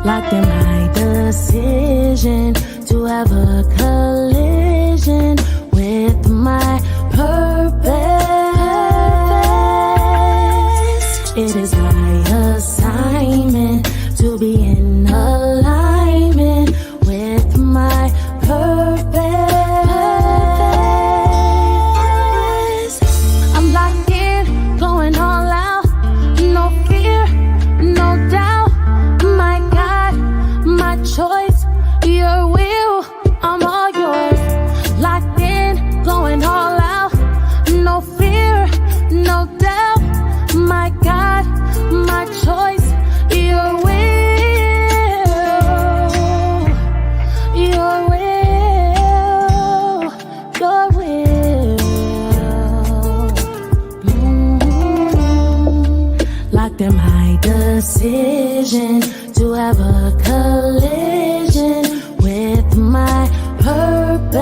locked in my decision to have a collision with my purpose. It is my assignment to be in alignment with my purpose. I'm locked in, going all out, no fear, no doubt. My God, my choice, your will, I'm all yours. Locked in, going all out, no fear, no doubt. My God, my choice, your will, your will, your will. Locked in my decision to have a collision with my purpose.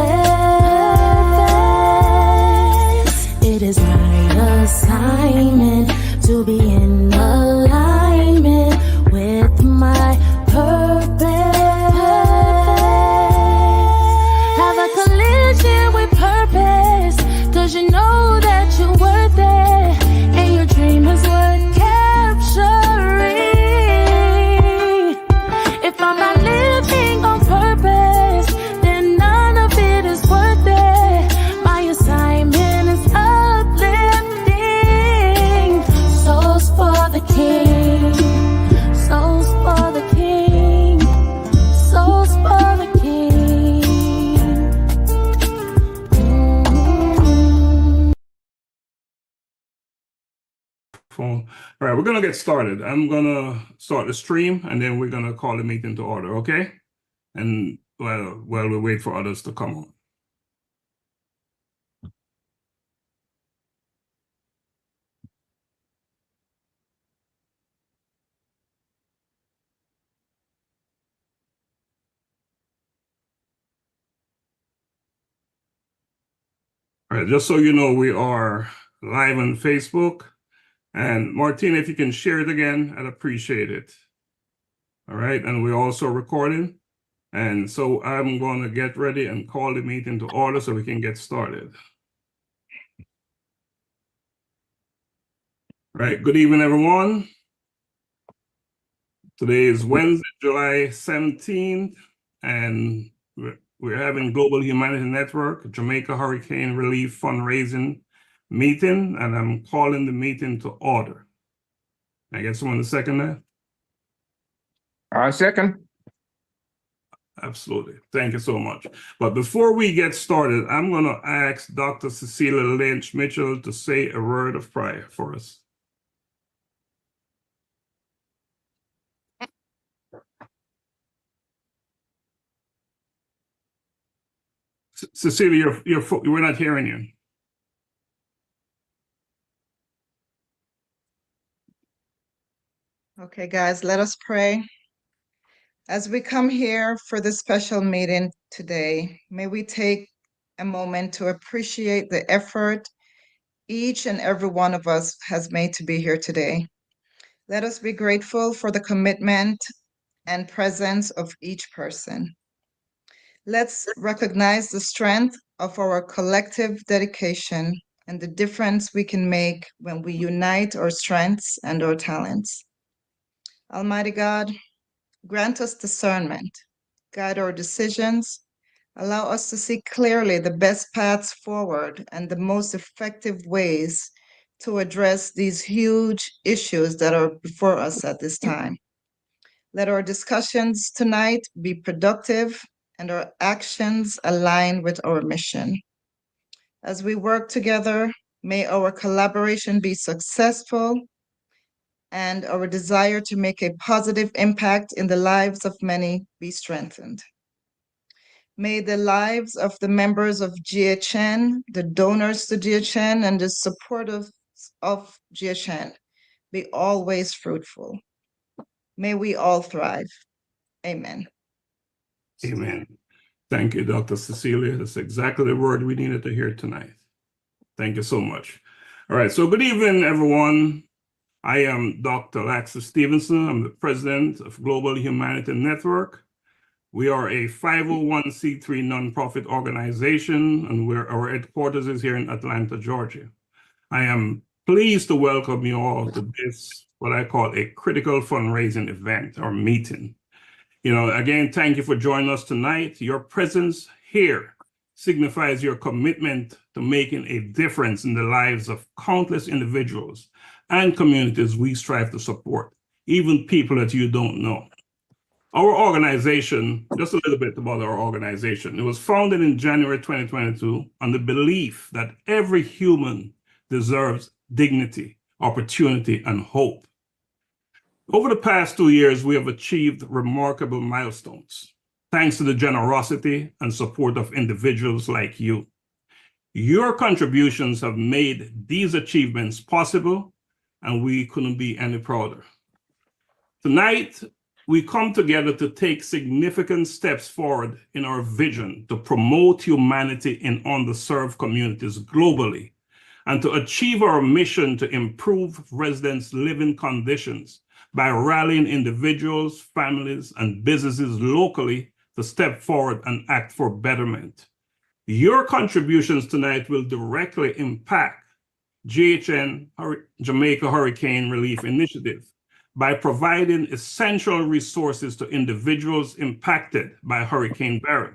It is my assignment to be in alignment with my purpose. Have a collision with purpose, 'cause you know that you're worth it, and your dream is worth capturing. If I'm not living on purpose, then none of it is worth it. My assignment is uplifting souls for the King, souls for the King, souls for the King. All right, we're gonna get started. I'm gonna start the stream, and then we're gonna call the meeting to order, okay? And while we wait for others to come on. All right, just so you know, we are live on Facebook. And Martina, if you can share it again, I'd appreciate it. All right, and we're also recording. And so I'm going to get ready and call the meeting to order so we can get started. All right, good evening, everyone. Today is Wednesday, July 17th, and we're having Global Humanity Network, Jamaica Hurricane Relief Fundraising meeting, and I'm calling the meeting to order. Can I get someone to second that? I second. Absolutely. Thank you so much. But before we get started, I'm going to ask Dr. Cecilia Lynch Mitchell to say a word of prayer for us. Cecilia, we're not hearing you. Okay, guys, let us pray. As we come here for this special meeting today, may we take a moment to appreciate the effort each and every one of us has made to be here today. Let us be grateful for the commitment and presence of each person. Let's recognize the strength of our collective dedication and the difference we can make when we unite our strengths and our talents. Almighty God, grant us discernment, guide our decisions, allow us to see clearly the best paths forward and the most effective ways to address these huge issues that are before us at this time. Let our discussions tonight be productive and our actions align with our mission. As we work together, may our collaboration be successful and our desire to make a positive impact in the lives of many be strengthened. May the lives of the members of GHN, the donors to GHN, and the supporters of GHN be always fruitful. May we all thrive. Amen. Amen. Thank you, Dr. Cecilia. That's exactly the word we needed to hear tonight. Thank you so much. All right, so good evening, everyone. I am Dr. Laxley Stephenson. I'm the president of Global Humanity Network. We are a 501c3 nonprofit organization, and our headquarters is here in Atlanta, Georgia. I am pleased to welcome you all to this, what I call a critical fundraising event or meeting. Again, thank you for joining us tonight. Your presence here signifies your commitment to making a difference in the lives of countless individuals and communities we strive to support, even people that you don't know. Our organization, just a little bit about our organization. It was founded in January 2022 on the belief that every human deserves dignity, opportunity, and hope. Over the past 2 years, we have achieved remarkable milestones, thanks to the generosity and support of individuals like you. Your contributions have made these achievements possible, and we couldn't be any prouder. Tonight, we come together to take significant steps forward in our vision to promote humanity in underserved communities globally and to achieve our mission to improve residents' living conditions by rallying individuals, families, and businesses locally to step forward and act for betterment. Your contributions tonight will directly impact GHN Jamaica Hurricane Relief Initiative by providing essential resources to individuals impacted by Hurricane Barry.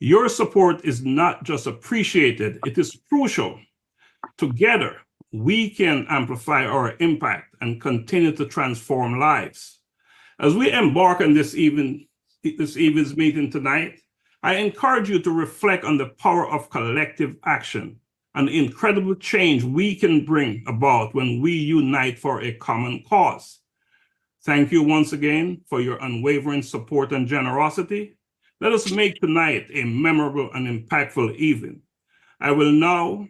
Your support is not just appreciated, it is crucial. Together, we can amplify our impact and continue to transform lives. As we embark on this evening's meeting tonight, I encourage you to reflect on the power of collective action and the incredible change we can bring about when we unite for a common cause. Thank you once again for your unwavering support and generosity. Let us make tonight a memorable and impactful evening. I will now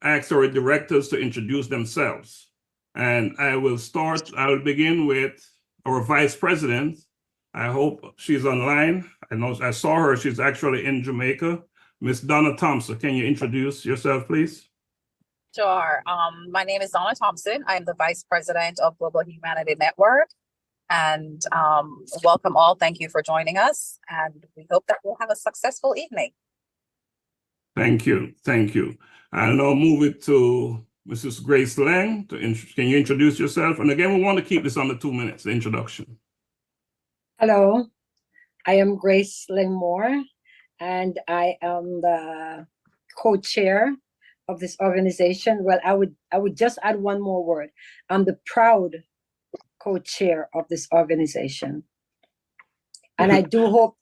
ask our directors to introduce themselves. And I will begin with our vice president. I hope she's online. I saw her, she's actually in Jamaica. Miss Donna Thompson, can you introduce yourself, please? Sure. My name is Donna Thompson. I'm the Vice President of Global Humanity Network. And welcome all. Thank you for joining us. And we hope that we'll have a successful evening. Thank you. Thank you. I'll now move it to Mrs. Grace Lang. Can you introduce yourself? And again, we want to keep this under 2 minutes, the introduction. Hello, I am Grace Langmore, and I am the co-chair of this organization. Well, I would just add one more word. I'm the proud co-chair of this organization. And I do hope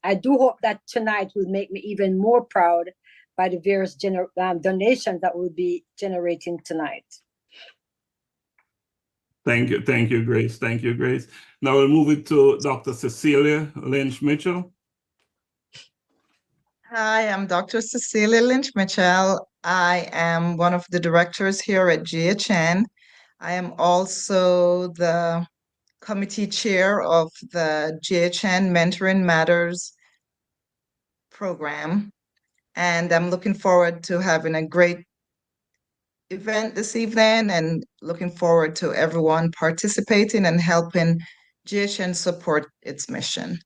that tonight will make me even more proud by the various donations that we'll be generating tonight. Thank you, Grace. Thank you, Grace. Now we'll move it to Dr. Cecilia Lynch-Mitchell. Hi, I'm Dr. Cecilia Lynch-Mitchell. I am one of the directors here at GHN. I am also the committee chair of the GHN Mentoring Matters program. And I'm looking forward to having a great event this evening and looking forward to everyone participating and helping GHN support its mission.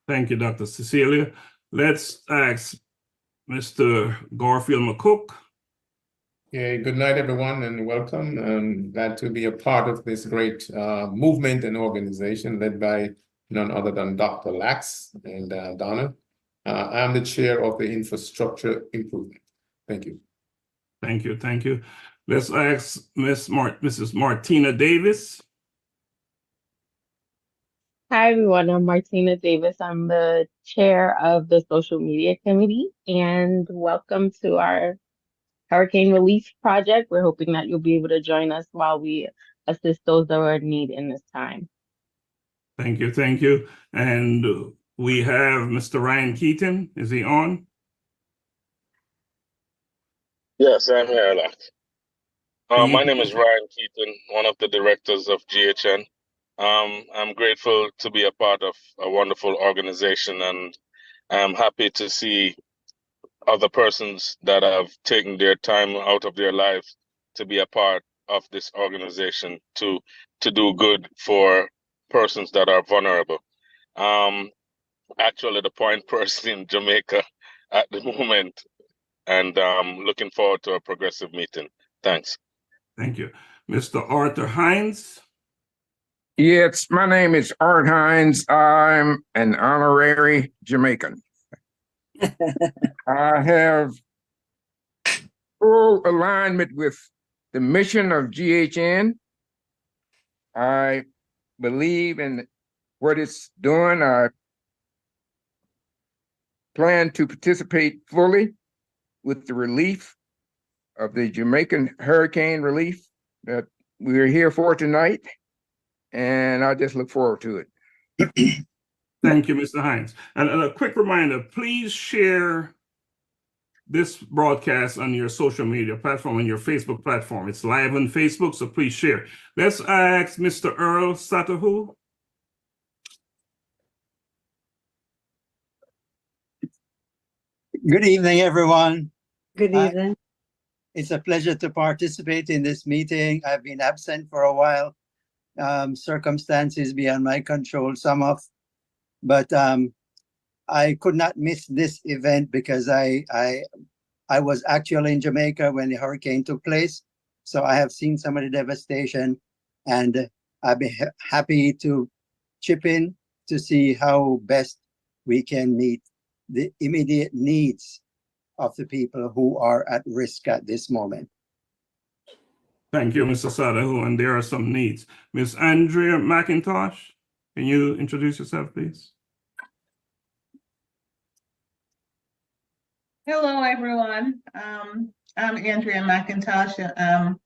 Thank you, Dr. Cecilia. Let's ask Mr. Garfield McCook. Yeah, good night, everyone, and welcome. I'm glad to be a part of this great movement and organization led by none other than Dr. Lax and Donna. I'm the chair of the infrastructure improvement. Thank you. Thank you. Thank you. Let's ask Mrs. Martina Davis. Hi, everyone. I'm Martina Davis. I'm the chair of the social media committee, and welcome to our hurricane relief project. We're hoping that you'll be able to join us while we assist those that are in need in this time. Thank you. Thank you. And we have Mr. Ryan Keaton. Is he on? Yes, I'm here, Alex. My name is Ryan Keaton, one of the directors of GHN. I'm grateful to be a part of a wonderful organization, and I'm happy to see other persons that have taken their time out of their lives to be a part of this organization to do good for persons that are vulnerable. Actually the point person in Jamaica at the moment, and looking forward to a progressive meeting. Thanks. Thank you. Mr. Arthur Hines. Yes, my name is Art Hines. I'm an honorary Jamaican. I have full alignment with the mission of GHN. I believe in what it's doing. I plan to participate fully with the relief of the Jamaican hurricane relief that we're here for tonight. And I just look forward to it. Thank you, Mr. Hines. And a quick reminder, please share this broadcast on your social media platform, on your Facebook platform. It's live on Facebook, so please share. Let's ask Mr. Earl Satahu. Good evening, everyone. Good evening. It's a pleasure to participate in this meeting. I've been absent for a while. Circumstances beyond my control, some of, but I could not miss this event because I was actually in Jamaica when the hurricane took place. So I have seen some of the devastation, and I'd be happy to chip in to see how best we can meet the immediate needs of the people who are at risk at this moment. Thank you, Mr. Sadahu, and there are some needs. Ms. Andrea McIntosh, can you introduce yourself, please? Hello, everyone. I'm Andrea McIntosh. I'm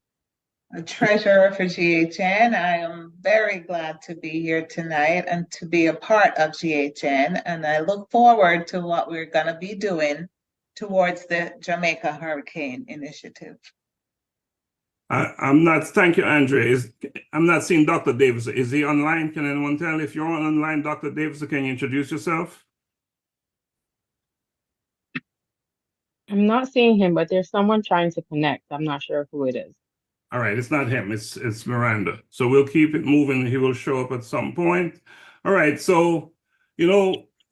a treasurer for GHN. I am very glad to be here tonight and to be a part of GHN, and I look forward to what we're going to be doing towards the Jamaica Hurricane Initiative. Thank you, Andrea. I'm not seeing Dr. Davidson. Is he online? Can anyone tell? If you're online, Dr. Davidson, can you introduce yourself? I'm not seeing him, but there's someone trying to connect. I'm not sure who it is. All right, it's not him, it's Miranda. So we'll keep it moving. He will show up at some point. All right, so,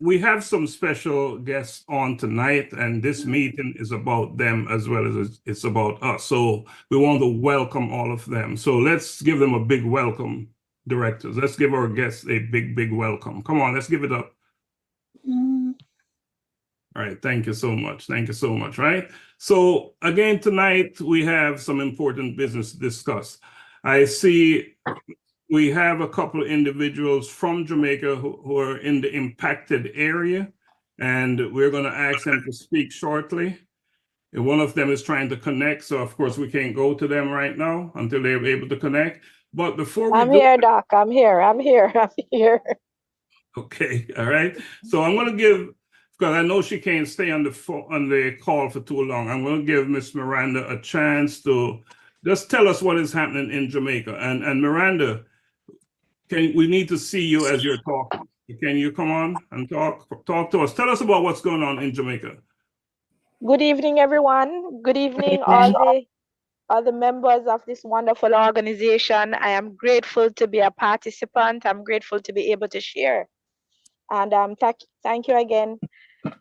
we have some special guests on tonight, and this meeting is about them as well as it's about us. So we want to welcome all of them. So let's give them a big welcome, directors. Let's give our guests a big, big welcome. Come on, let's give it up. All right, thank you so much. Thank you so much, right? So again, tonight we have some important business to discuss. I see we have a couple of individuals from Jamaica who are in the impacted area, and we're going to ask them to speak shortly. And one of them is trying to connect, so of course we can't go to them right now until they're able to connect. But before we I'm here, Doc. I'm here. Okay, all right. So I'm going to give, because I know she can't stay on the call for too long, I'm going to give Miss Miranda a chance to just tell us what is happening in Jamaica. And Miranda, we need to see you as you're talking. Can you come on and talk to us? Tell us about what's going on in Jamaica. Good evening, everyone. Good evening, all the members of this wonderful organization. I am grateful to be a participant. I'm grateful to be able to share. And thank you again,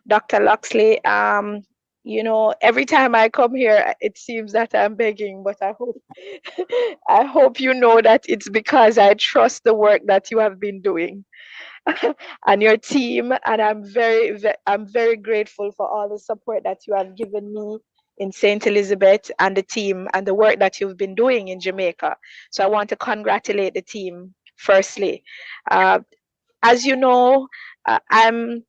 Dr. Laxley. Every time I come here, it seems that I'm begging, but I hope you know that it's because I trust the work that you have been doing and your team. And I'm very grateful for all the support that you have given me in St. Elizabeth and the team and the work that you've been doing in Jamaica. So I want to congratulate the team firstly. As you know, I'm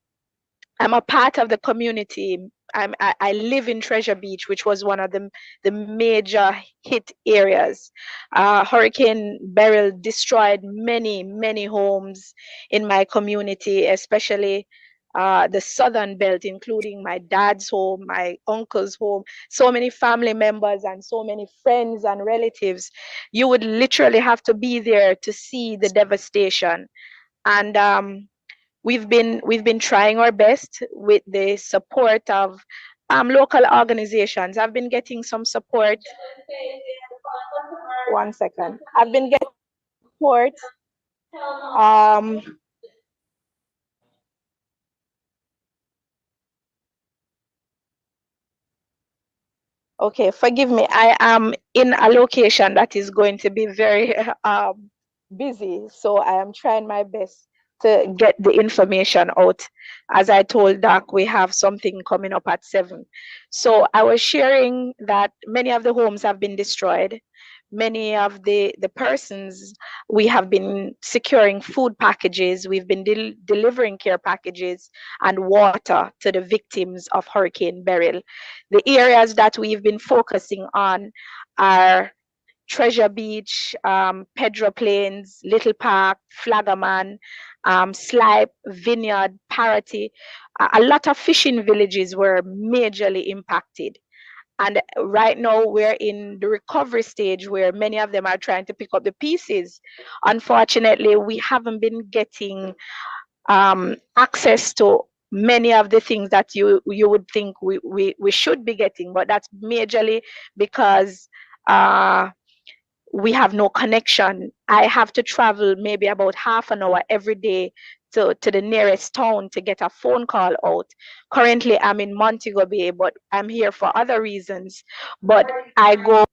a part of the community. I live in Treasure Beach, which was one of the major hit areas. Hurricane Beryl destroyed many homes in my community, especially the southern belt, including my dad's home, my uncle's home, so many family members and so many friends and relatives. You would literally have to be there to see the devastation. And we've been trying our best with the support of local organizations. I've been getting some support 1 second. I've been getting reports. Okay, forgive me. I am in a location that is going to be very busy, so I am trying my best to get the information out. As I told Doc, we have something coming up at 7. So I was sharing that many of the homes have been destroyed. Many of the persons, we have been securing food packages, we've been delivering care packages and water to the victims of Hurricane Beryl. The areas that we've been focusing on are Treasure Beach, Pedro Plains, Little Park, Flaggerman, Slipe, Vineyard, Parity. A lot of fishing villages were majorly impacted. And right now we're in the recovery stage where many of them are trying to pick up the pieces. Unfortunately, we haven't been getting access to many of the things that you would think we should be getting, but that's majorly because we have no connection. I have to travel maybe about half an hour every day to the nearest town to get a phone call out. Currently, I'm in Montego Bay, but I'm here for other reasons. But I go.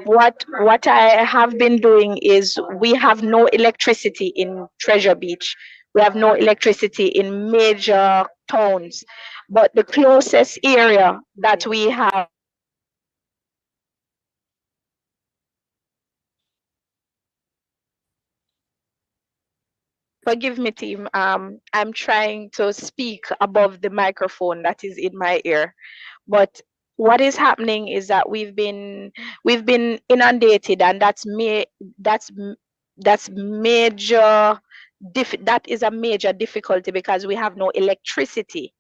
What I have been doing is we have no electricity in Treasure Beach. We have no electricity in major towns, but the closest area that we have. Forgive me, team. I'm trying to speak above the microphone that is in my ear, but what is happening is that we've been inundated, and that's major. That is a major difficulty because we have no electricity,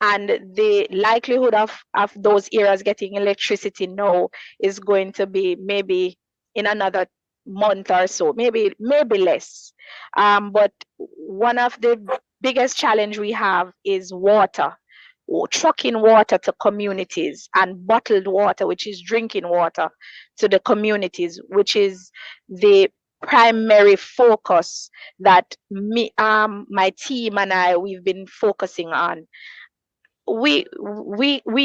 and the likelihood of those areas getting electricity now is going to be maybe in another month or so, maybe less. But one of the biggest challenge we have is water, trucking water to communities, and bottled water, which is drinking water, to the communities, which is the primary focus that my team and we've been focusing on. We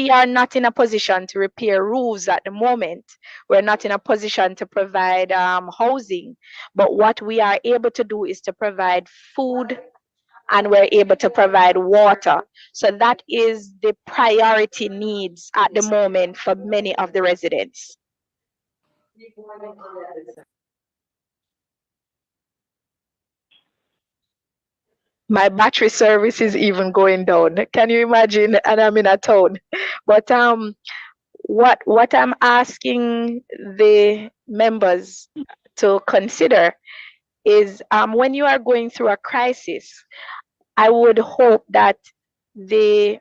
are not in a position to repair roofs at the moment. We're not in a position to provide housing, but what we are able to do is to provide food, and we're able to provide water. So that is the priority needs at the moment for many of the residents. My battery service is even going down. Can you imagine? And I'm in a town. But what I'm asking the members to consider is when you are going through a crisis, I would hope that the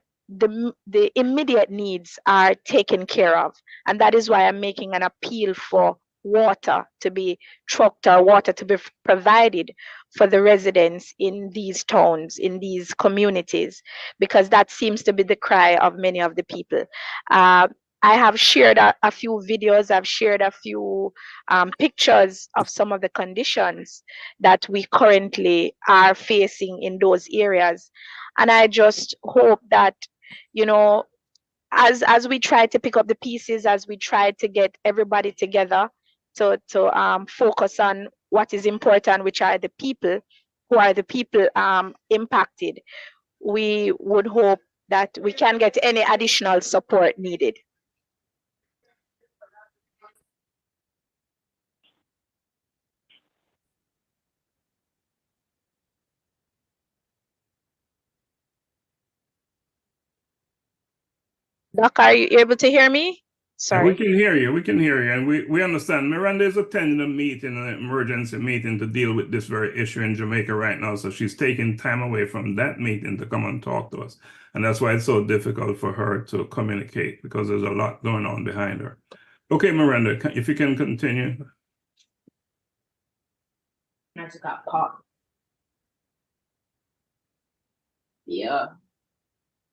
immediate needs are taken care of. And that is why I'm making an appeal for water to be trucked, or water to be provided for the residents in these towns, in these communities, because that seems to be the cry of many of the people. I have shared a few videos, I've shared a few pictures of some of the conditions that we currently are facing in those areas. And I just hope that, you know, as we try to pick up the pieces, as we try to get everybody together to focus on what is important, which are the people, who are the people impacted, we would hope that we can get any additional support needed. Doc, are you able to hear me? Sorry. Yeah, we can hear you. We can hear you. And we understand. Miranda is attending a meeting, an emergency meeting to deal with this very issue in Jamaica right now. So she's taking time away from that meeting to come and talk to us. And that's why it's so difficult for her to communicate, because there's a lot going on behind her. Okay, Miranda, if you can continue. I just got caught. Yeah.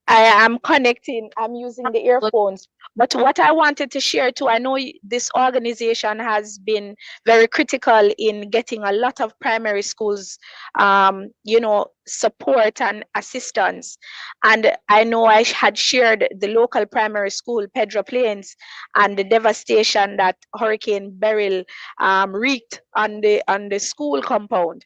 I am connecting, I'm using the earphones. But what I wanted to share too, I know this organization has been very critical in getting a lot of primary schools, support and assistance. And I know I had shared the local primary school, Pedro Plains, and the devastation that Hurricane Beryl wreaked on the school compound.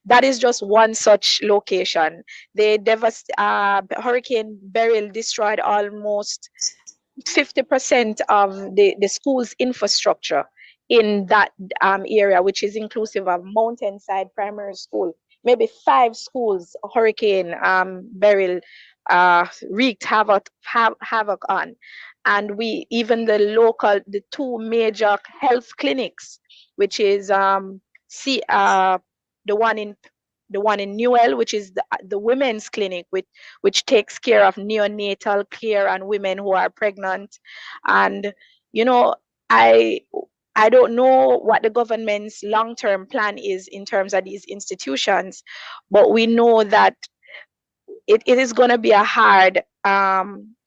That is just one such location. Hurricane Beryl destroyed almost 50% of the school's infrastructure in that area, which is inclusive of Mountainside Primary School. Maybe 5 schools Hurricane Beryl wreaked havoc on. And the 2 major health clinics, which is the one in Newell, which is the women's clinic, which takes care of neonatal care and women who are pregnant. And I don't know what the government's long-term plan is in terms of these institutions, but we know that it is going to be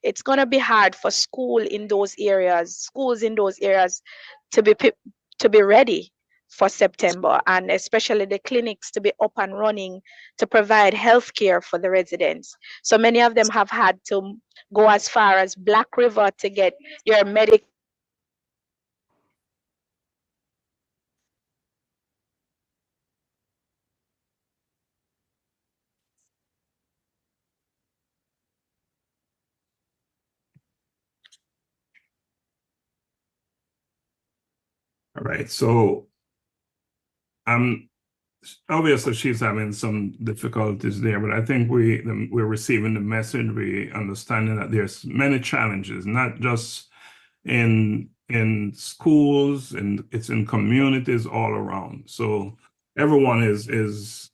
it's going to be hard for schools in those areas to be ready for September, and especially the clinics to be up and running to provide health care for the residents. So many of them have had to go as far as Black River to get your medical. All right, so obviously she's having some difficulties there, but I think we're receiving the message. We understanding that there's many challenges, not just in schools, and it's in communities all around. So everyone is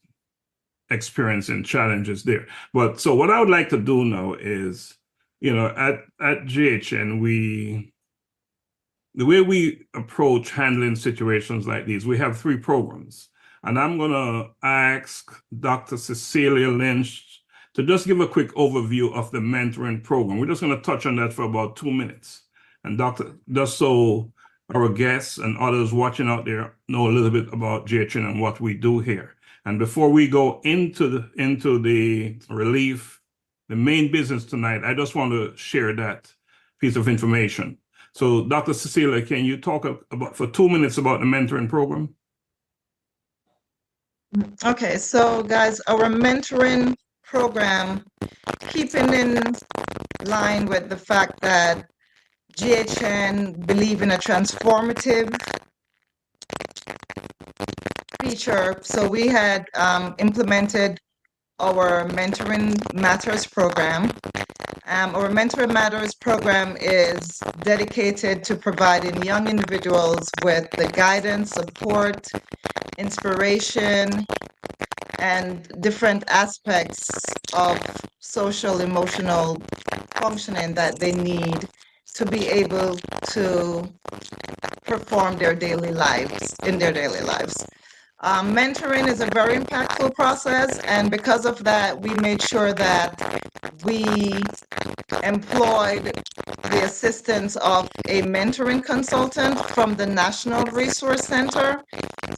experiencing challenges there. But so what I would like to do now is, at GHN, the way we approach handling situations like these, we have 3 programs. And I'm going to ask Dr. Cecilia Lynch to just give a quick overview of the mentoring program. We're just going to touch on that for about 2 minutes. And just so our guests and others watching out there know a little bit about GHN and what we do here. And before we go into the relief, the main business tonight, I just want to share that piece of information. So, Dr. Cecilia, can you talk about for 2 minutes about the mentoring program? Okay, so guys, our mentoring program, keeping in line with the fact that GHN believe in a transformative feature. So we had implemented our Mentoring Matters program. Our Mentoring Matters program is dedicated to providing young individuals with the guidance, support, inspiration, and different aspects of social, emotional functioning that they need to be able to perform in their daily lives. Mentoring is a very impactful process, and because of that, we made sure that we employed the assistance of a mentoring consultant from the National Resource Center.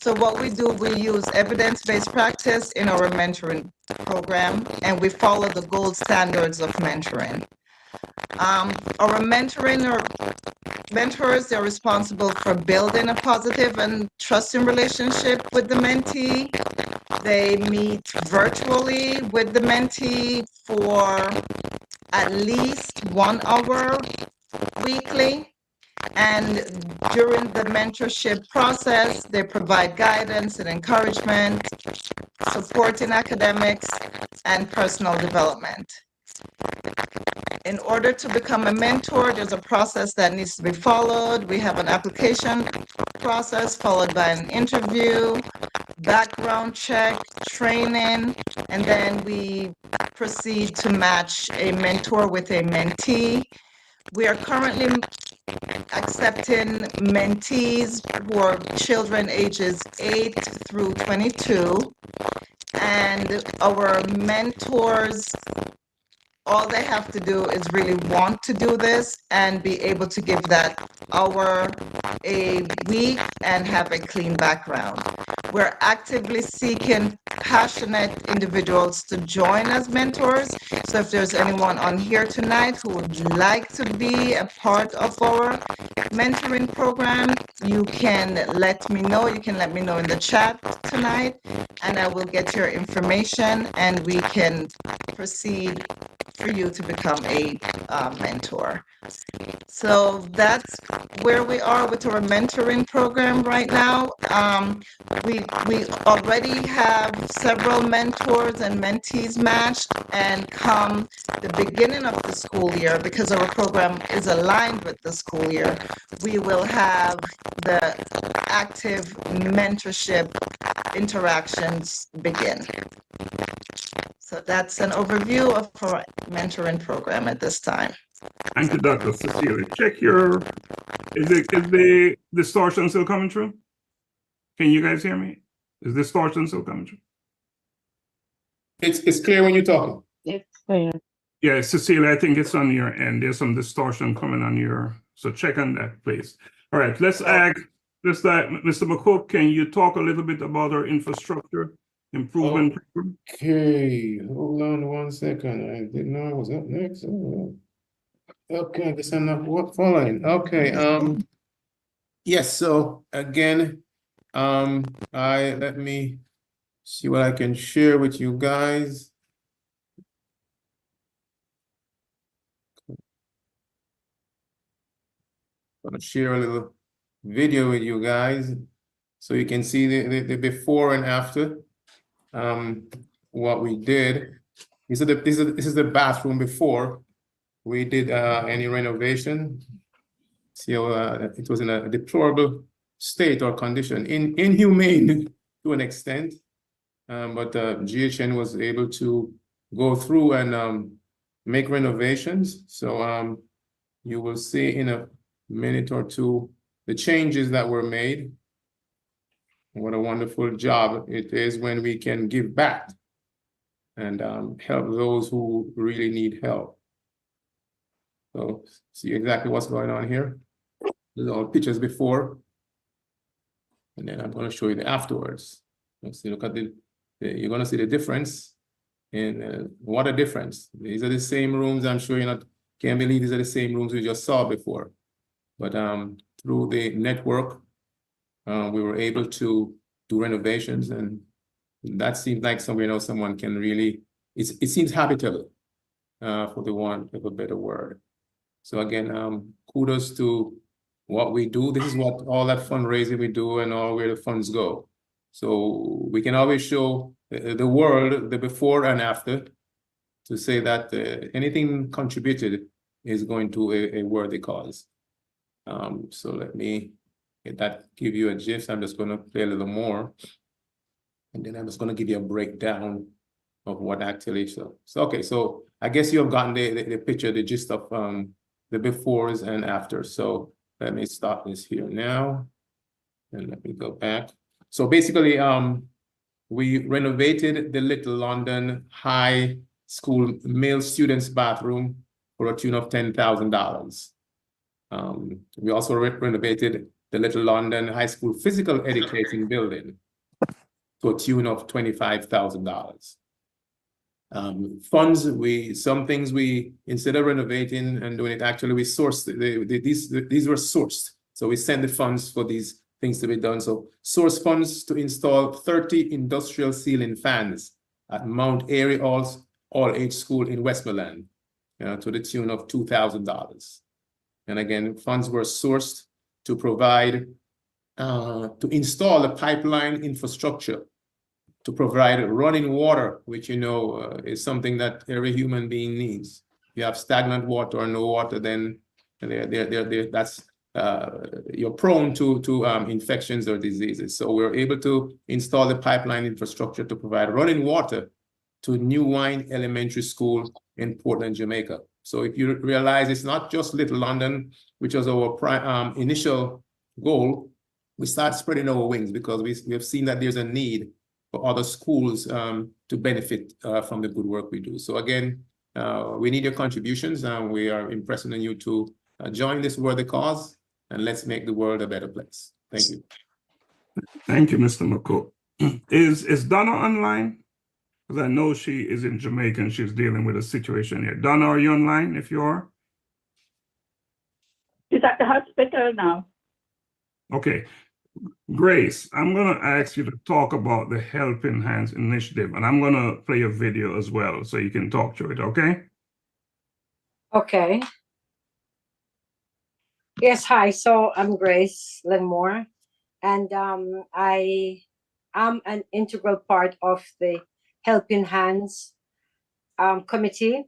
So what we do, we use evidence-based practice in our mentoring program, and we follow the gold standards of mentoring. Our mentors, they're responsible for building a positive and trusting relationship with the mentee. They meet virtually with the mentee for at least 1 hour weekly. And during the mentorship process, they provide guidance and encouragement, support in academics, and personal development. In order to become a mentor, there's a process that needs to be followed. We have an application process followed by an interview, background check, training, and then we proceed to match a mentor with a mentee. We are currently accepting mentees who are children ages 8 through 22, and our mentors all they have to do is really want to do this and be able to give that hour a week and have a clean background. We're actively seeking passionate individuals to join as mentors. So if there's anyone on here tonight who would like to be a part of our mentoring program, you can let me know. You can let me know in the chat tonight, and I will get your information and we can proceed for you to become a mentor. So that's where we are with our mentoring program right now. We already have several mentors and mentees matched, and come the beginning of the school year, because our program is aligned with the school year, we will have the active mentorship interactions begin. So that's an overview of our mentoring program at this time. Thank you, Dr. Cecilia. Check your, is the distortion still coming through? Can you guys hear me? Is distortion still coming through? It's clear when you're talking. It's clear. Yeah, Cecilia, I think it's on your end. There's some distortion coming on your, so check on that, please. All right, let's ask, Mr. McCook, can you talk a little bit about our infrastructure improvement program? Okay, hold on 1 second. I didn't know I was up next. Okay, I guess I'm not following. Okay, yes, so again, let me see what I can share with you guys. I'm gonna share a little video with you guys so you can see the before and after. What we did. This is the bathroom before we did any renovation. See how it was in a deplorable state or condition, inhumane to an extent. But GHN was able to go through and make renovations. So you will see in a minute or two the changes that were made. What a wonderful job it is when we can give back and help those who really need help. So see exactly what's going on here. These are all pictures before, and then I'm going to show you the afterwards. Let's see, look at you're going to see the difference. And what a difference. These are the same rooms. I'm sure you can't believe these are the same rooms we just saw before. But through the network, we were able to do renovations, and that seems like someone can really, it seems habitable, for the want of a better word. So again, kudos to what we do. This is what all that fundraising we do and all where the funds go. So we can always show the world the before and after to say that anything contributed is going to a worthy cause. So let me give you a gist. I'm just going to play a little more, and then I'm just going to give you a breakdown of what actually. So okay. So I guess you have gotten the picture, the gist of the befores and afters. So let me stop this here now, and let me go back. So basically, we renovated the Little London High School male students' bathroom for a tune of $10,000. We also renovated the Little London High School physical education building to a tune of $25,000. Funds, some things we, instead of renovating and doing it, actually we sourced, these were sourced. So we sent the funds for these things to be done. So source funds to install 30 industrial ceiling fans at Mount Airy All-Age School in Westmoreland, to the tune of $2,000. And again, funds were sourced to provide, to install a pipeline infrastructure, to provide running water, which is something that every human being needs. If you have stagnant water or no water, then that's you're prone to infections or diseases. So we're able to install the pipeline infrastructure to provide running water to New Wine Elementary School in Portland, Jamaica. So if you realize it's not just Little London, which was our initial goal, we start spreading our wings because we have seen that there's a need for other schools to benefit from the good work we do. So again, We need your contributions, and we are impressing on you to join this worthy cause, and let's make the world a better place. Thank you. Thank you, Mr. McCook. Is Donna online? Because I know she is in Jamaica and she's dealing with a situation here. Donna, are you online if you are? She's at the hospital now. Okay. Grace, I'm going to ask you to talk about the Helping Hands initiative, and I'm going to play a video as well so you can talk through it, okay? Okay. Yes, hi. So I'm Grace Langmore, and I am an integral part of the Helping Hands committee.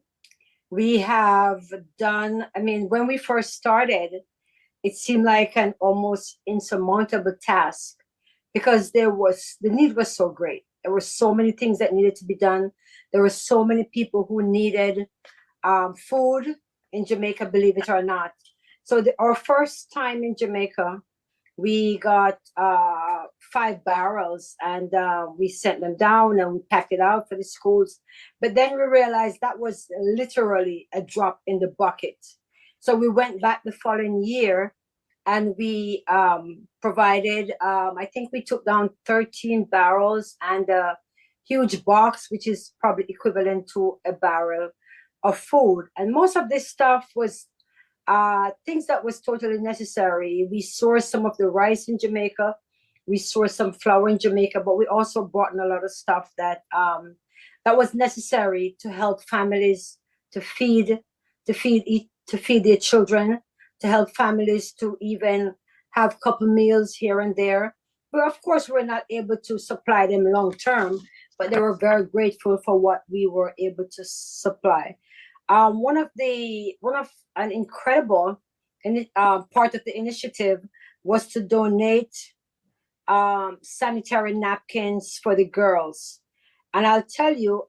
We have done, I mean, when we first started, it seemed like an almost insurmountable task because the need was so great. There were so many things that needed to be done. There were so many people who needed food in Jamaica, believe it or not. So our first time in Jamaica, we got 5 barrels and we sent them down and we packed it out for the schools. But then we realized that was literally a drop in the bucket. So we went back the following year and we provided, I think we took down 13 barrels and a huge box, which is probably equivalent to a barrel of food. And most of this stuff was things that was totally necessary. We sourced some of the rice in Jamaica. We sourced some flour in Jamaica, but we also brought in a lot of stuff that that was necessary to help families to feed their children, to help families to even have a couple meals here and there. But of course, we're not able to supply them long term, but they were very grateful for what we were able to supply. One of an incredible part of the initiative was to donate sanitary napkins for the girls. And I'll tell you,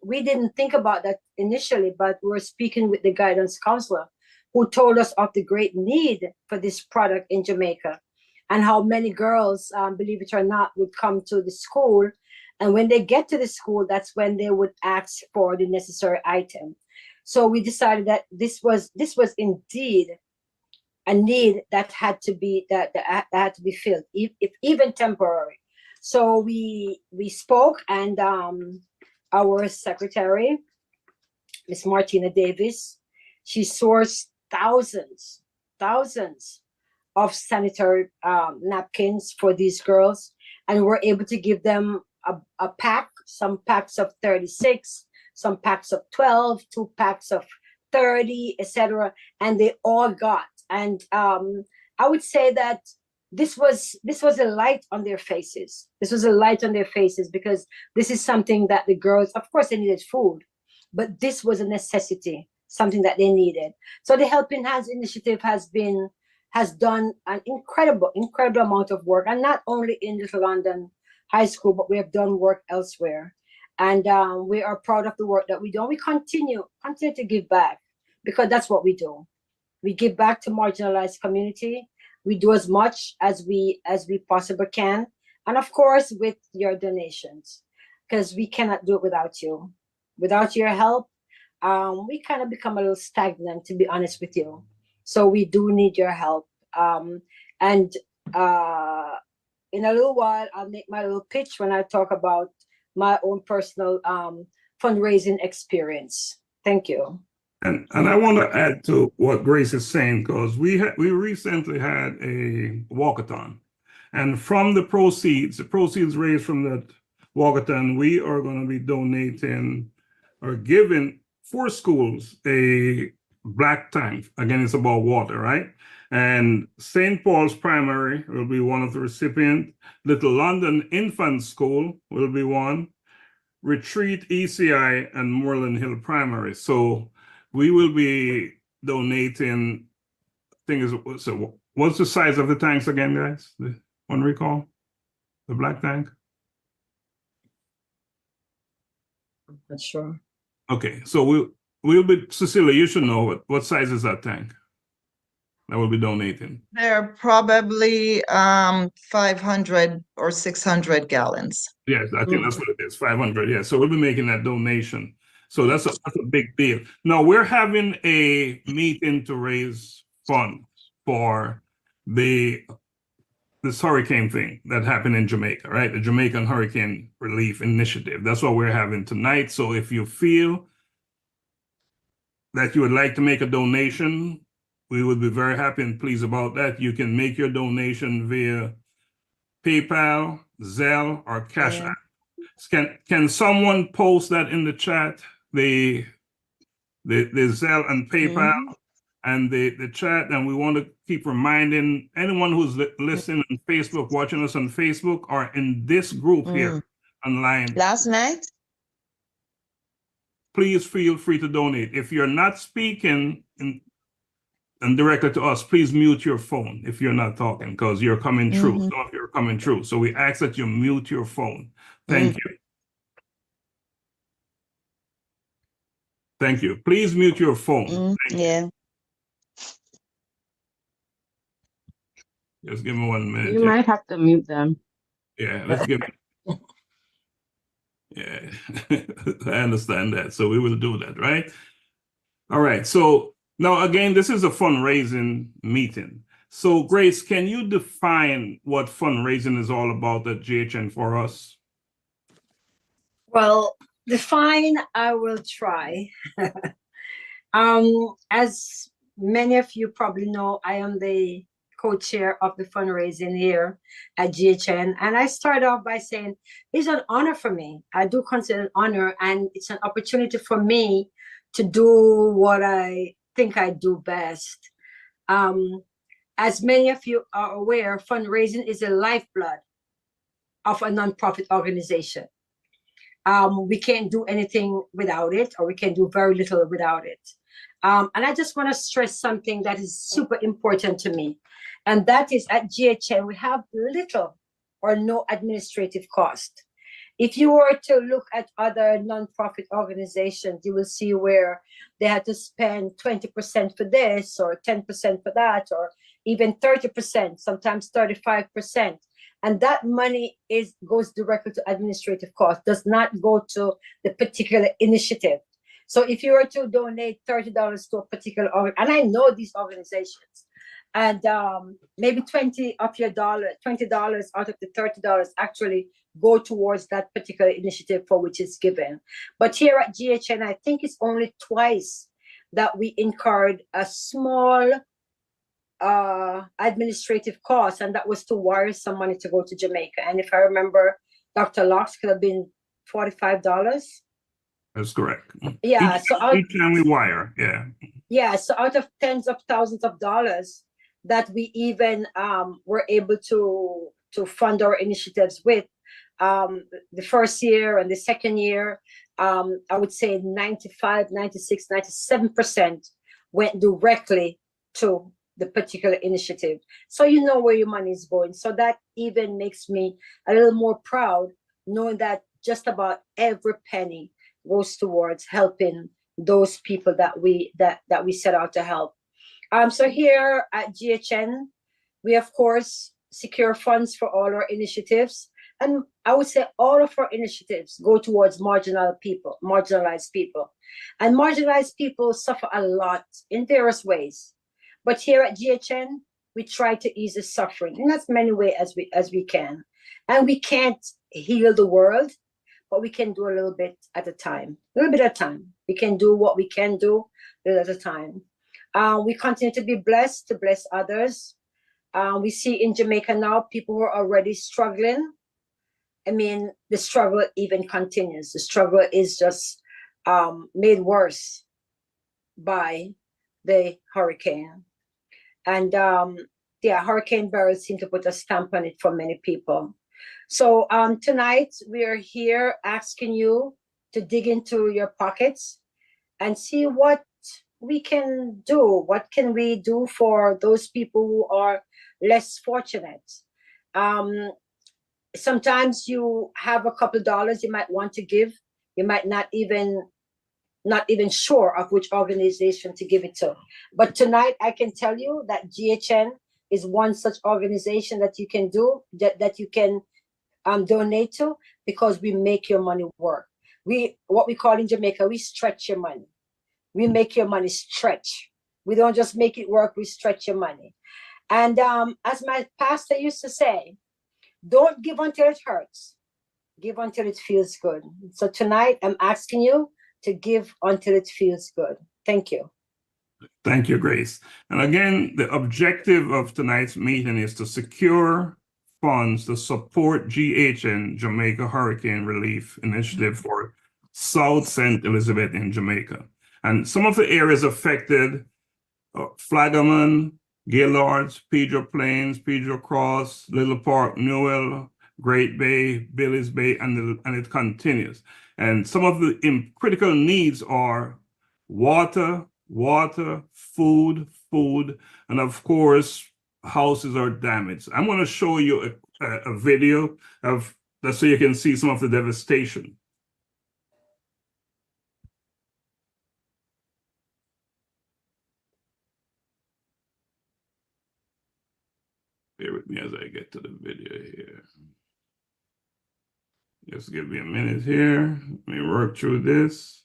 we didn't think about that initially, but we were speaking with the guidance counselor who told us of the great need for this product in Jamaica and how many girls, believe it or not, would come to the school. And when they get to the school, that's when they would ask for the necessary item. So we decided that this was indeed a need that had to be that had to be filled, if even temporary. So we spoke, and our secretary, Miss Martina Davis, she sourced thousands of sanitary napkins for these girls, and we're able to give them a pack, some packs of 36, some packs of 12, 2 packs of 30, etc. And they all got. And I would say that this was a light on their faces. This was a light on their faces because this is something that the girls, of course, they needed food, but this was a necessity, something that they needed. So the Helping Hands initiative has done an incredible amount of work, and not only in Little London High School, but we have done work elsewhere. And we are proud of the work that we do. We continue to give back because that's what we do. We give back to marginalized community. We do as much as we possibly can. And of course, with your donations, because we cannot do it without you. Without your help, we kind of become a little stagnant, to be honest with you. So we do need your help. In a little while, I'll make my little pitch when I talk about my own personal fundraising experience. Thank you. And I want to add to what Grace is saying, because we recently had a walkathon, and from the proceeds raised from that walkathon, we are going to be donating or giving 4 schools a black tank. Again, it's about water, right? And St. Paul's Primary will be one of the recipients. Little London Infant School will be one. Retreat ECI and Moreland Hill Primary. So we will be donating things. So what's the size of the tanks again, guys? One recall? The black tank? Not sure. Okay, so we'll be, Cecilia, you should know what size is that tank that will be donating? They're probably 500 or 600 gallons. Yes, I think that's what it is, 500. Yeah, so we'll be making that donation. So that's a big deal. Now we're having a meeting to raise funds for this hurricane thing that happened in Jamaica, right? The Jamaican Hurricane Relief Initiative. That's what we're having tonight. So if you feel that you would like to make a donation, we would be very happy and pleased about that. You can make your donation via PayPal, Zelle, or Cash App. Can someone post that in the chat? The Zelle and PayPal and the chat. And we want to keep reminding anyone who's listening on Facebook, watching us on Facebook, or in this group here online. Last night? Please feel free to donate. If you're not speaking and directly to us, please mute your phone if you're not talking, because you're coming through. Some of you are coming through. So we ask that you mute your phone. Thank you. Thank you. Please mute your phone. Yeah. Just give me 1 minute. You might have to mute them. Yeah, let's give it. Yeah, I understand that. So we will do that, right? All right. So now, again, this is a fundraising meeting. So, Grace, can you define what fundraising is all about at GHN for us? Well, define, I will try. As many of you probably know, I am the co-chair of the fundraising here at GHN. And I start off by saying, it's an honor for me. I do consider it an honor, and it's an opportunity for me to do what I think I do best. As many of you are aware, fundraising is the lifeblood of a nonprofit organization. We can't do anything without it, or we can do very little without it. And I just want to stress something that is super important to me. And that is, at GHN, we have little or no administrative cost. If you were to look at other nonprofit organizations, you will see where they had to spend 20% for this, or 10% for that, or even 30%, sometimes 35%. And that money goes directly to administrative costs, does not go to the particular initiative. So if you were to donate $30 to a particular and I know these organizations, and maybe $20 out of the $30 actually go towards that particular initiative for which it's given. But here at GHN, I think it's only twice that we incurred a small administrative cost, and that was to wire some money to go to Jamaica. And if I remember, Dr. Locks could have been $45. That's correct. Yeah. Each time we wire, yeah. Yeah. So out of tens of thousands of dollars that we even were able to fund our initiatives with, the first year and the second year, I would say 95, 96, 97% went directly to the particular initiative. So you know where your money is going. So that even makes me a little more proud, knowing that just about every penny goes towards helping those people that we set out to help. So here at GHN, we of course secure funds for all our initiatives. And I would say all of our initiatives go towards marginalized people. And marginalized people suffer a lot in various ways. But here at GHN, we try to ease the suffering in as many ways as we can. And we can't heal the world, but we can do a little bit at a time. We can do what we can do a little at a time. We continue to be blessed, to bless others. We see in Jamaica now people who are already struggling. I mean, the struggle even continues. The struggle is just made worse by the hurricane. And Hurricane Beryl seemed to put a stamp on it for many people. So tonight we are here asking you to dig into your pockets and see what we can do. What can we do for those people who are less fortunate? Sometimes you have a couple dollars you might want to give. You might not even sure of which organization to give it to. But tonight I can tell you that GHN is one such organization that you can do, that you can donate to, because we make your money work. what we call in Jamaica, we stretch your money. We make your money stretch. We don't just make it work, we stretch your money. And as my pastor used to say, don't give until it hurts. Give until it feels good. So tonight, I'm asking you to give until it feels good. Thank you. Thank you, Grace. And again, the objective of tonight's meeting is to secure funds to support GHN, Jamaica Hurricane Relief Initiative for South St. Elizabeth in Jamaica. And some of the areas affected, Flagaman, Gaylords, Pedro Plains, Pedro Cross, Little Park, Newell, Great Bay, Billy's Bay, and it continues. And some of the critical needs are water, food, and of course, houses are damaged. I'm going to show you a video of that so you can see some of the devastation. Bear with me as I get to the video here. Just give me a minute here. Let me work through this.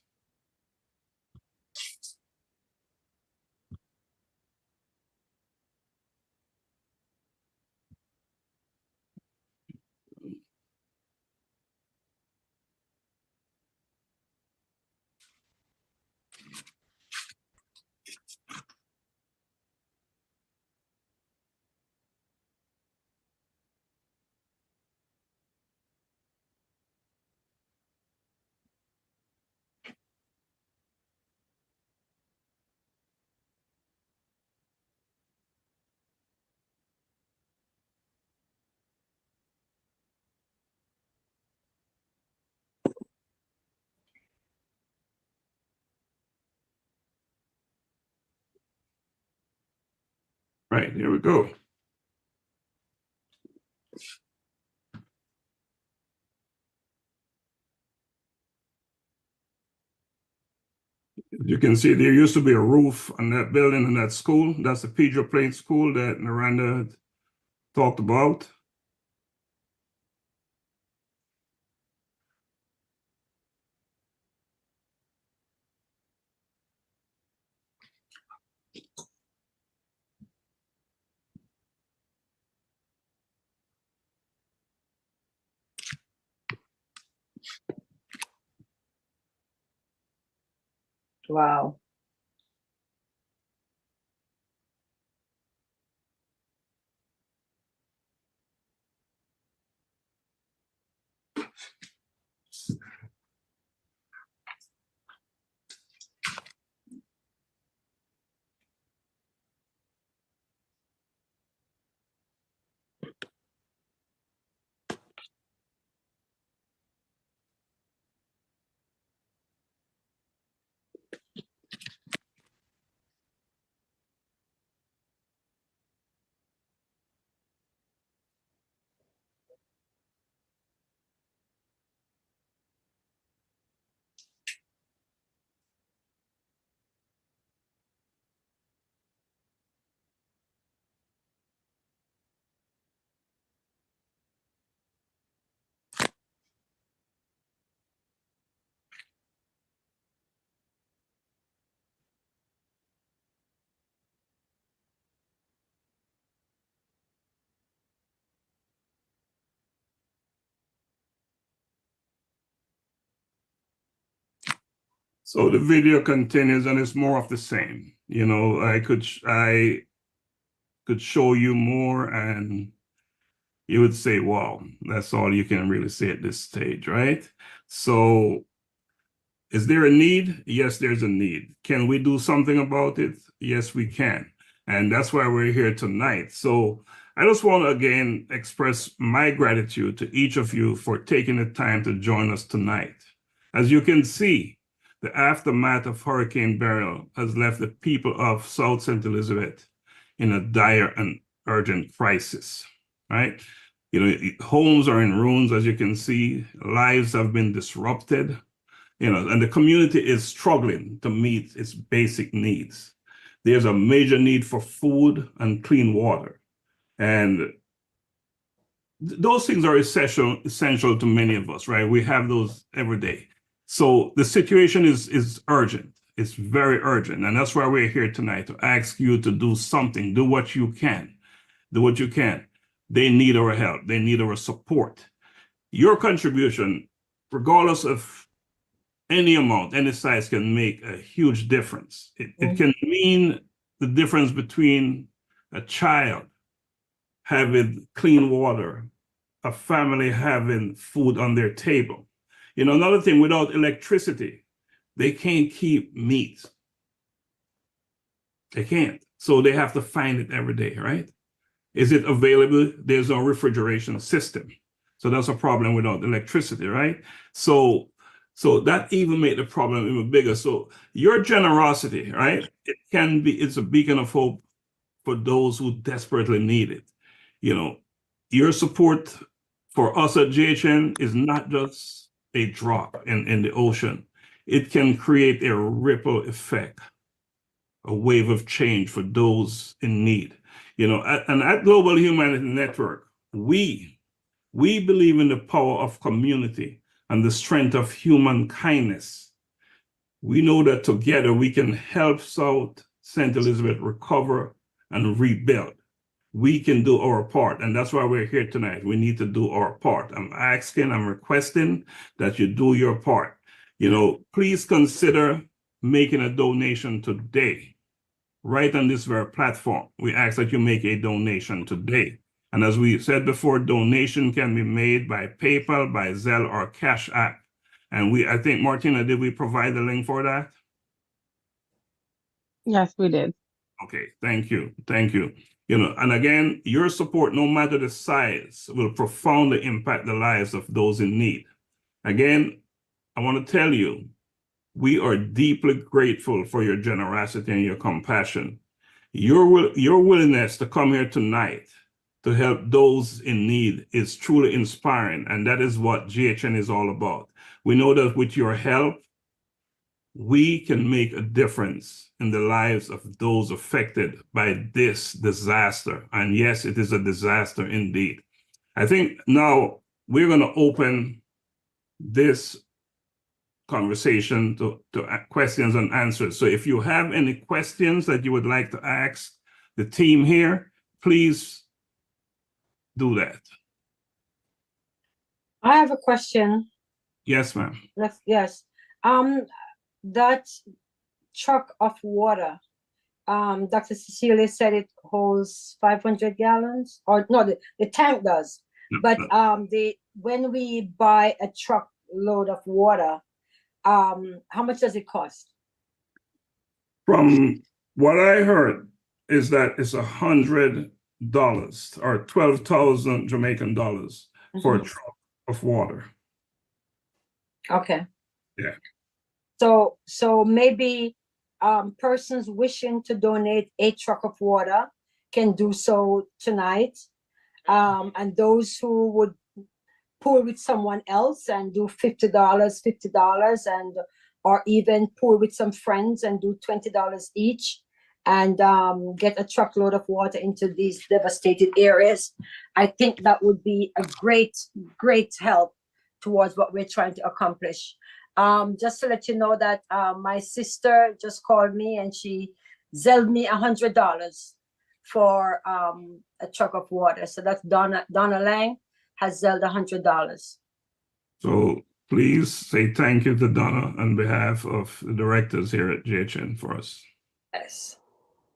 Right, here we go. You can see there used to be a roof on that building in that school. That's the Pedro Plains School that Miranda had talked about. Wow. So the video continues and it's more of the same. You know, I could show you more and you would say, wow, that's all you can really say at this stage, right? So is there a need? Yes, there's a need. Can we do something about it? Yes, we can. And that's why we're here tonight. So I just want to again express my gratitude to each of you for taking the time to join us tonight. As you can see, the aftermath of Hurricane Beryl has left the people of South St. Elizabeth in a dire and urgent crisis, right? You know, homes are in ruins, as you can see. Lives have been disrupted, you know, and the community is struggling to meet its basic needs. There's a major need for food and clean water. And those things are essential to many of us, right? We have those every day. So the situation is urgent. It's very urgent. And that's why we're here tonight, to ask you to do something. Do what you can. Do what you can. They need our help. They need our support. Your contribution, regardless of any amount, any size, can make a huge difference. It can mean the difference between a child having clean water, a family having food on their table. You know, another thing, without electricity, they can't keep meat. They can't. So they have to find it every day, right? Is it available? There's no refrigeration system. So that's a problem without electricity, right? So that even made the problem even bigger. So your generosity, right? It's a beacon of hope for those who desperately need it. You know, your support for us at GHN is not just a drop in the ocean. It can create a ripple effect, a wave of change for those in need. You know, and at Global Humanity Network, we believe in the power of community and the strength of human kindness. We know that together we can help South St. Elizabeth recover and rebuild. We can do our part, and that's why we're here tonight. We need to do our part. I'm requesting that you do your part. You know, please consider making a donation today, right on this very platform. We ask that you make a donation today. And as we said before, donation can be made by PayPal, by Zelle, or Cash App. And I think, Martina, did we provide the link for that? Yes, we did. Okay, thank you. Thank you. You know, and again, your support, no matter the size, will profoundly impact the lives of those in need. Again, I want to tell you, we are deeply grateful for your generosity and your compassion. Your willingness to come here tonight to help those in need is truly inspiring, and that is what GHN is all about. We know that with your help, we can make a difference in the lives of those affected by this disaster. And yes, it is a disaster indeed. I think now we're going to open this conversation to questions and answers. So if you have any questions that you would like to ask the team here, please do that. I have a question. Yes, ma'am. Yes. That truck of water, Dr. Cecilia said it holds 500 gallons, or no, the tank does. But when we buy a truck load of water, how much does it cost? From what I heard is that it's $100 or 12,000 Jamaican dollars for a truck of water. Okay. Yeah. So maybe persons wishing to donate a truck of water can do so tonight. And those who would pool with someone else and do $50, and or even pool with some friends and do $20 each, and get a truckload of water into these devastated areas. I think that would be a great help towards what we're trying to accomplish. Just to let you know that my sister just called me and she zelled me $100 for a truck of water. So that's Donna Lang has zelled $100. So please say thank you to Donna on behalf of the directors here at GHN for us. Yes.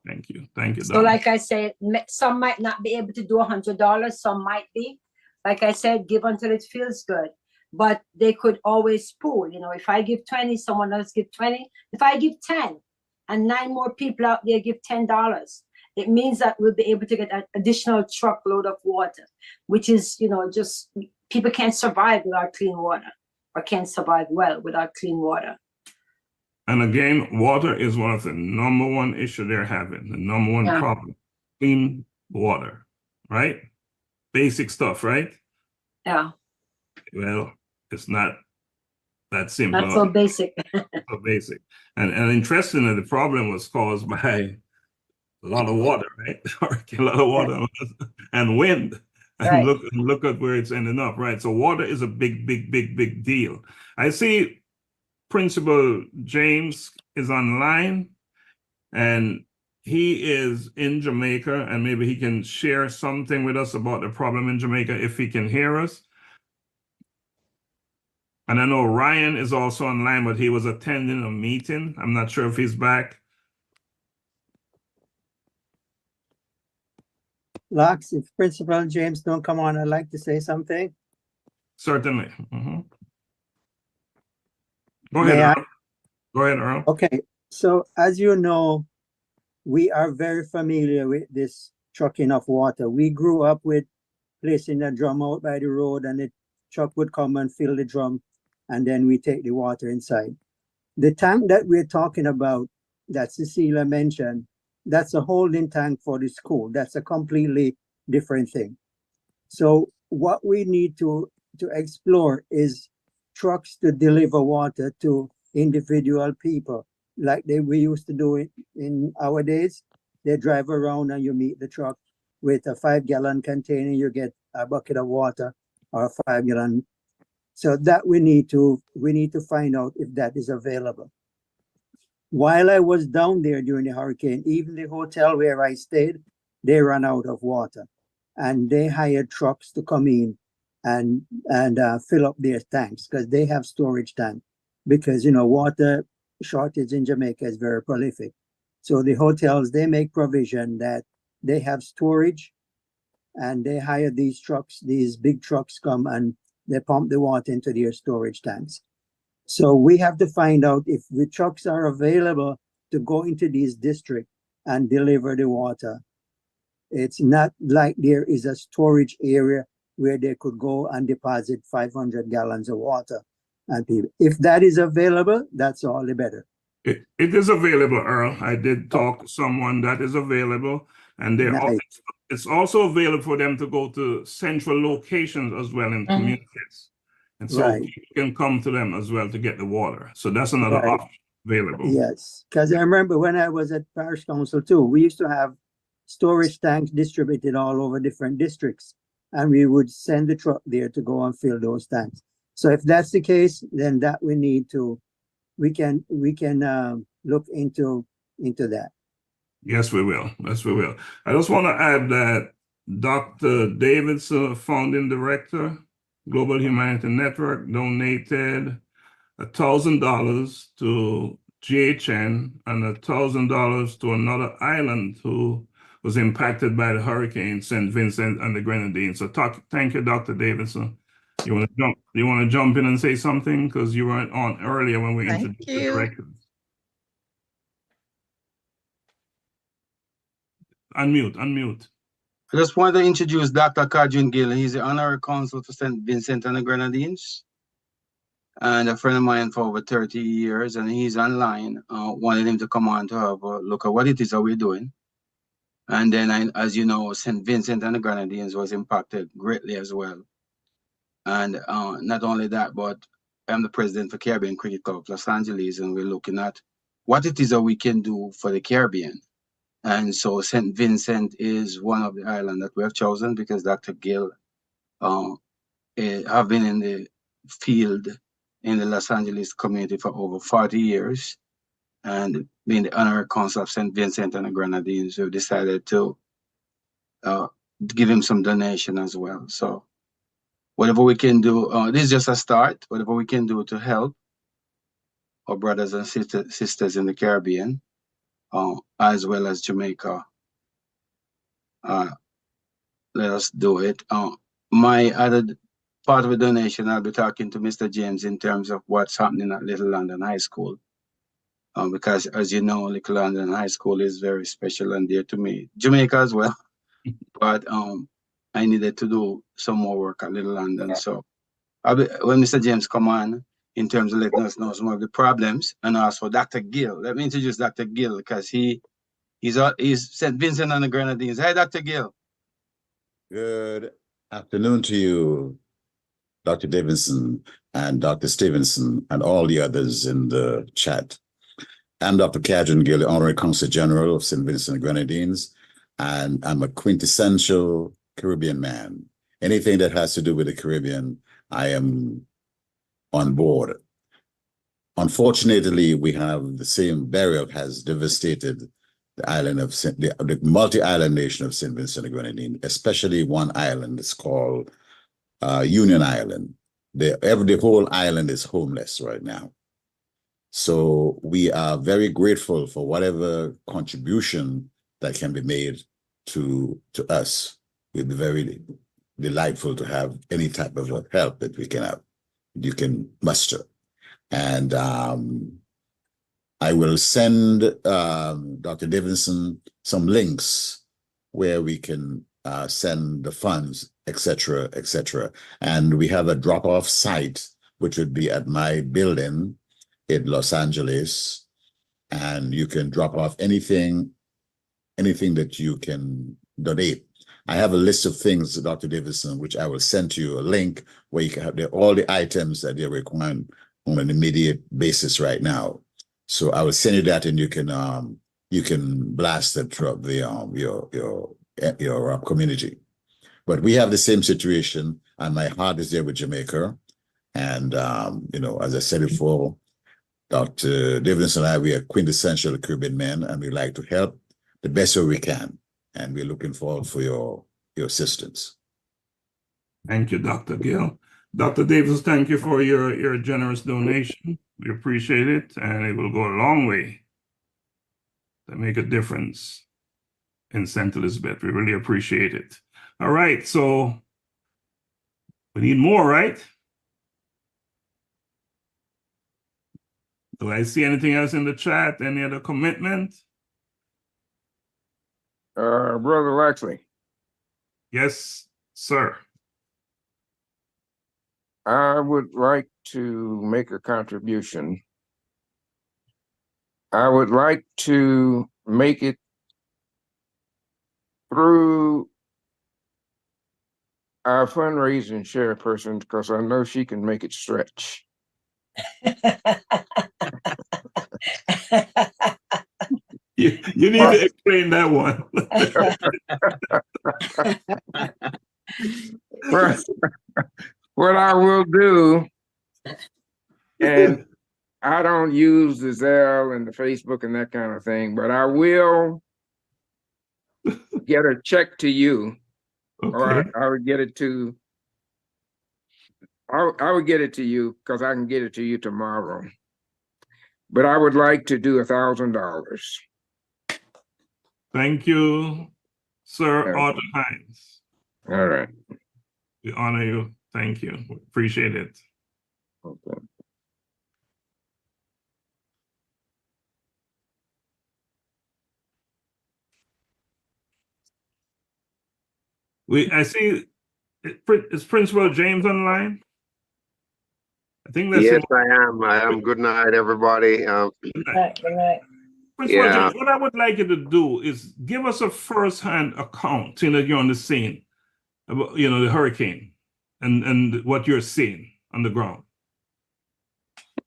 Thank you. Thank you, Donna. So like I said, some might not be able to do $100, some might be. Like I said, give until it feels good. But they could always pool. You know, if I give 20, someone else give 20. If I give 10 and 9 more people out there give $10, it means that we'll be able to get an additional truckload of water, which is, you know, just people can't survive without clean water, or can't survive well without clean water. And again, water is one of the number one issue they're having, the number one problem. Clean water, right? Basic stuff, right? Yeah. Well, it's not that simple. Not so basic. So basic. And interestingly, the problem was caused by a lot of water, right? A lot of water and wind. And look at where it's ending up, right? So water is a big deal. I see Principal James is online, and he is in Jamaica, and maybe he can share something with us about the problem in Jamaica if he can hear us. And I know Ryan is also online, but he was attending a meeting. I'm not sure if he's back. Lax, if Principal James don't come on, I'd like to say something. Certainly. Go May ahead, I? Earl. Go ahead, Earl. Okay, so as you know, we are very familiar with this trucking of water. We grew up with placing a drum out by the road, and the truck would come and fill the drum, and then we take the water inside. The tank that we're talking about, that Cecilia mentioned, that's a holding tank for the school. That's a completely different thing. So what we need to explore is trucks to deliver water to individual people, like we used to do it in our days. They drive around and you meet the truck with a 5-gallon container, you get a bucket of water or a 5-gallon. So that we need to find out if that is available. While I was down there during the hurricane, even the hotel where I stayed, they ran out of water, and they hired trucks to come in and fill up their tanks, because they have storage tanks. Because water shortage in Jamaica is very prolific. So the hotels, they make provision that they have storage, and they hire these trucks. These big trucks come and they pump the water into their storage tanks. So we have to find out if the trucks are available to go into these districts and deliver the water. It's not like there is a storage area where they could go and deposit 500 gallons of water. And people, if that is available, that's all the better. It is available, Earl. I did talk to someone that is available, and it's also available for them to go to central locations as well in communities. And so people can come to them as well to get the water. So that's another option available. Yes, because I remember when I was at Parish Council too, we used to have storage tanks distributed all over different districts, and we would send the truck there to go and fill those tanks. So if that's the case, then that we can look into that. Yes, we will. Yes, we will. I just want to add that Dr. Davidson, founding director, Global Humanity Network, donated $1,000 to GHN and $1,000 to another island who was impacted by the hurricane, St. Vincent and the Grenadines. So thank you, Dr. Davidson. You want to jump in and say something, because you weren't on earlier when we introduced the directors. Unmute. I just wanted to introduce Dr. Kajun Gill. He's the honorary consul to St. Vincent and the Grenadines, and a friend of mine for over 30 years, and he's online. Wanted him to come on to have a look at what it is that we're doing. And then, as you know, St. Vincent and the Grenadines was impacted greatly as well. And not only that, but I'm the president for Caribbean Cricket Club Los Angeles, and we're looking at what it is that we can do for the Caribbean. And so St. Vincent is one of the islands that we have chosen because Dr. Gill have been in the field in the Los Angeles community for over 40 years. And being the honorary consul of St. Vincent and the Grenadines, we've decided to give him some donation as well. So whatever we can do, this is just a start, whatever we can do to help our brothers and sisters in the Caribbean, as well as Jamaica, let us do it. My other part of the donation, I'll be talking to Mr. James in terms of what's happening at Little London High School. Because as you know, Little London High School is very special and dear to me. Jamaica as well. But I needed to do some more work at Little London. So when Mr. James come on, in terms of letting us know some of the problems, and also Dr. Gill. Let me introduce Dr. Gill, because he's St. Vincent and the Grenadines. Hi, Dr. Gill. Good afternoon to you, Dr. Davidson and Dr. Stephenson and all the others in the chat. I'm Dr. Kajun Gill, the Honorary Consul General of St. Vincent and Grenadines, and I'm a quintessential Caribbean man. Anything that has to do with the Caribbean, I am on board. unfortunately, we have the same burial has devastated the island of the multi-island nation of St. Vincent and Grenadines, especially one island. It's called Union Island. The whole island is homeless right now. So we are very grateful for whatever contribution that can be made to us. We'd be very delightful to have any type of help that we can have, you can muster. And I will send Dr. Davidson some links where we can send the funds, etc., etc. And we have a drop-off site, which would be at my building in Los Angeles, and you can drop off anything that you can donate. I have a list of things, Dr. Davidson, which I will send to you a link where you can have all the items that they're requiring on an immediate basis right now. So I will send you that, and you can blast it throughout your community. But we have the same situation, and my heart is there with Jamaica. And as I said before, Dr. Davidson and I, we are quintessential Caribbean men, and we like to help the best way we can. And we're looking forward for your assistance. Thank you, Dr. Gill. Dr. Davis, thank you for your generous donation. We appreciate it, and it will go a long way to make a difference in St. Elizabeth. We really appreciate it. All right, so we need more, right? Do I see anything else in the chat? Any other commitment? Brother Laxley. Yes, sir. I would like to make a contribution. I would like to make it through our fundraising chairperson, because I know she can make it stretch. You need to explain that one. What I will do, and I don't use the Zelle and the Facebook and that kind of thing, but I will get a check to you, or I would get it to. I would get it to you, because I can get it to you tomorrow. But I would like to do $1,000. Thank you, Sir Arthur Hines. All right. We honor you. Thank you. Appreciate it. Okay. I see, is Principal James online? I think that's yes, I am. Good night, everybody. Good night. Good night. Principal James, what I would like you to do is give us a first-hand account, you're on the scene, about, the hurricane and what you're seeing on the ground.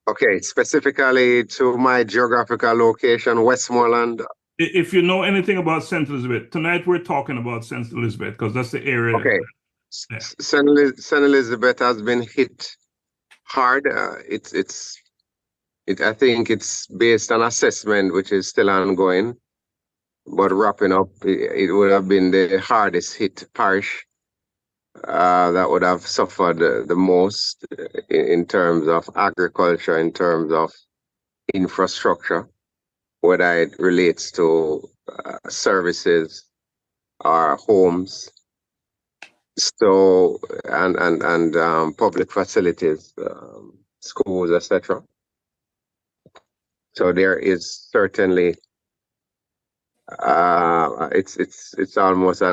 Okay, specifically to my geographical location, Westmoreland. If you know anything about St. Elizabeth, tonight we're talking about St. Elizabeth because that's the area. Okay, St. Elizabeth has been hit hard. I think it's based on assessment, which is still ongoing. But wrapping up, it would have been the hardest hit parish that would have suffered the most in terms of agriculture, in terms of infrastructure, whether it relates to services or homes, so and public facilities, schools, etc. So there is certainly it's almost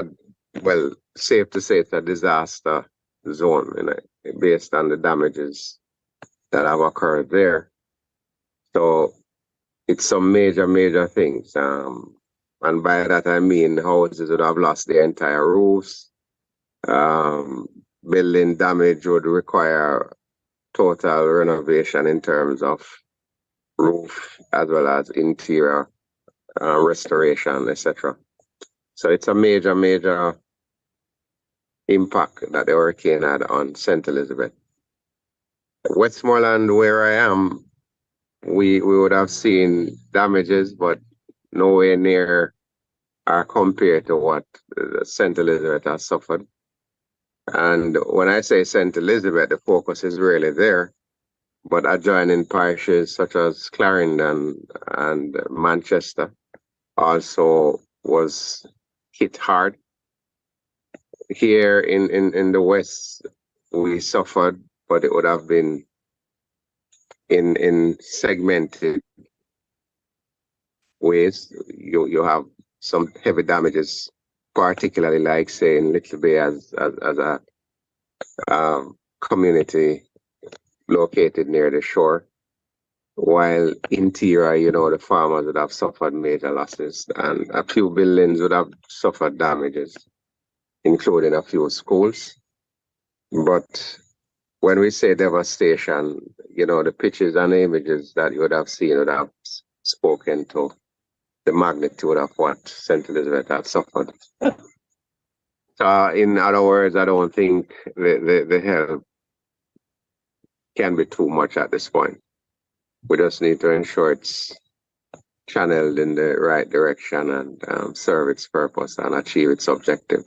safe to say it's a disaster zone, based on the damages that have occurred there. So it's some major things, and by that I mean houses would have lost their entire roofs. Building damage would require total renovation in terms of roof as well as interior restoration, etc. So it's a major impact that the hurricane had on St. Elizabeth. Westmoreland, where I am, we would have seen damages, but nowhere near or compared to what St. Elizabeth has suffered. And when I say St. Elizabeth, the focus is really there. But adjoining parishes such as Clarendon and Manchester also was hit hard. Here in the West, we suffered, but it would have been in segmented ways. You have some heavy damages, particularly like say in Little Bay as a community located near the shore, while interior, you know, the farmers would have suffered major losses and a few buildings would have suffered damages, including a few schools. But when we say devastation, you know, the pictures and images that you would have seen would have spoken to the magnitude of what St. Elizabeth had suffered. So, in other words, I don't think the help can be too much at this point. We just need to ensure it's channeled in the right direction and serve its purpose and achieve its objective.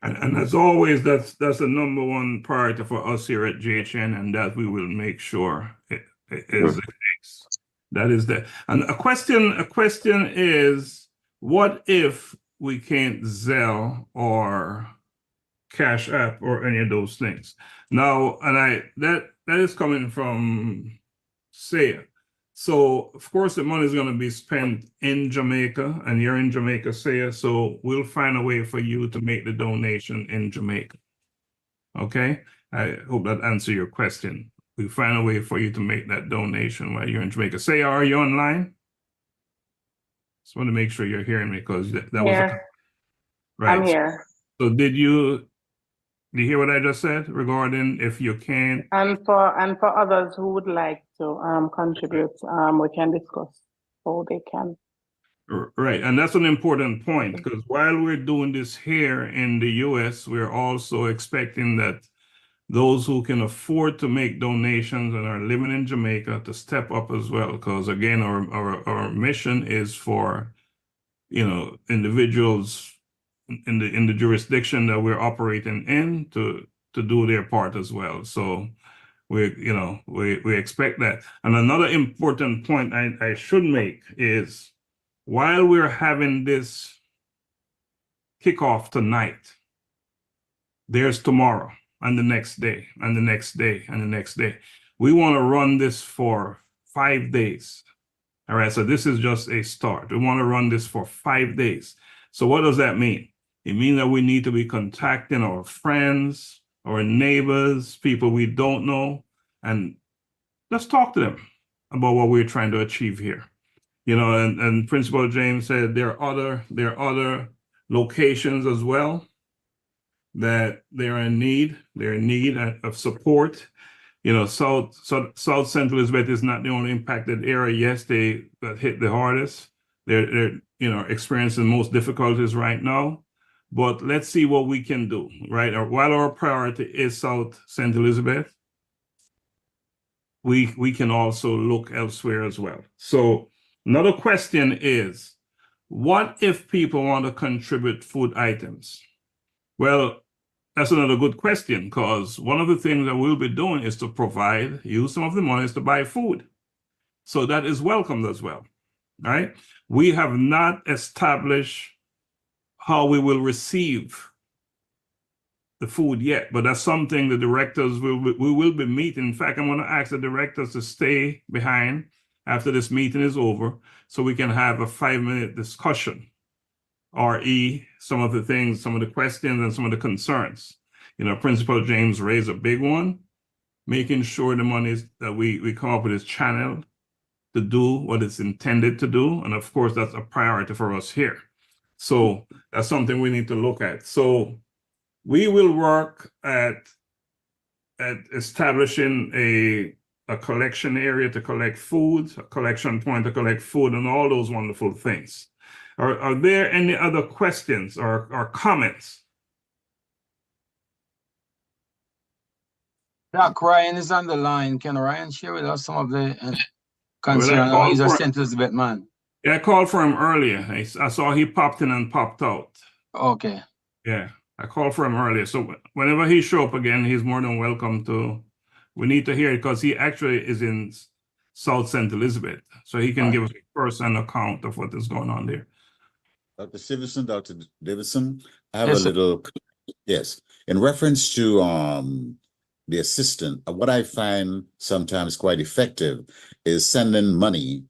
And as always, that's the number one priority for us here at JHN, and that we will make sure it is the case. That is that. And a question is, what if we can't Zelle or Cash App or any of those things? Now, and that is coming from Saya. So of course the money is going to be spent in Jamaica, and you're in Jamaica, Saya. So we'll find a way for you to make the donation in Jamaica. Okay, I hope that answers your question. We'll find a way for you to make that donation while you're in Jamaica. Saya, are you online? Just want to make sure you're hearing me, because that was right. I'm here. So did you hear what I just said regarding if you can? And for others who would like to contribute, we can discuss how they can. Right, and that's an important point, because while we're doing this here in the US, we're also expecting that those who can afford to make donations and are living in Jamaica to step up as well, because again, our mission is for, you know, individuals in the jurisdiction that we're operating in to do their part as well. So we expect that. And another important point I should make is, while we're having this kickoff tonight, there's tomorrow and the next day and the next day and the next day. We want to run this for 5 days. All right, so this is just a start. We want to run this for 5 days. So what does that mean? It means that we need to be contacting our friends, our neighbors, people we don't know, and let's talk to them about what we're trying to achieve here. You know, and Principal James said there are other locations as well that they're in need. They're in need of support. You know, South Central Elizabeth is not the only impacted area. Yes, they got hit the hardest. They're experiencing most difficulties right now. But let's see what we can do, right? While our priority is South St. Elizabeth, we can also look elsewhere as well. So another question is, what if people want to contribute food items? Well, that's another good question, because one of the things that we'll be doing is to use some of the monies to buy food. So that is welcomed as well, right? We have not established how we will receive the food yet, but that's something the directors we will be meeting. In fact, I'm going to ask the directors to stay behind after this meeting is over, so we can have a 5-minute discussion, RE, some of the things, some of the questions and some of the concerns. You know, Principal James raised a big one, making sure the monies that we come up with is channeled to do what it's intended to do. And of course, that's a priority for us here. So that's something we need to look at. So we will work at establishing a collection area to collect food, a collection point to collect food, and all those wonderful things. Are there any other questions or comments? Doc Ryan is on the line. Can Ryan share with us some of the Well, concern? Oh, he's a St. Elizabeth man. Yeah, I called for him earlier. I saw he popped in and popped out. Okay. Yeah, I called for him earlier. So whenever he show up again, he's more than welcome to. We need to hear it because he actually is in South St. Elizabeth, so he can give us a first-hand account of what is going on there. Dr. Stephenson, Dr. Davidson, I have a little, yes, in reference to the assistant, what I find sometimes quite effective is sending money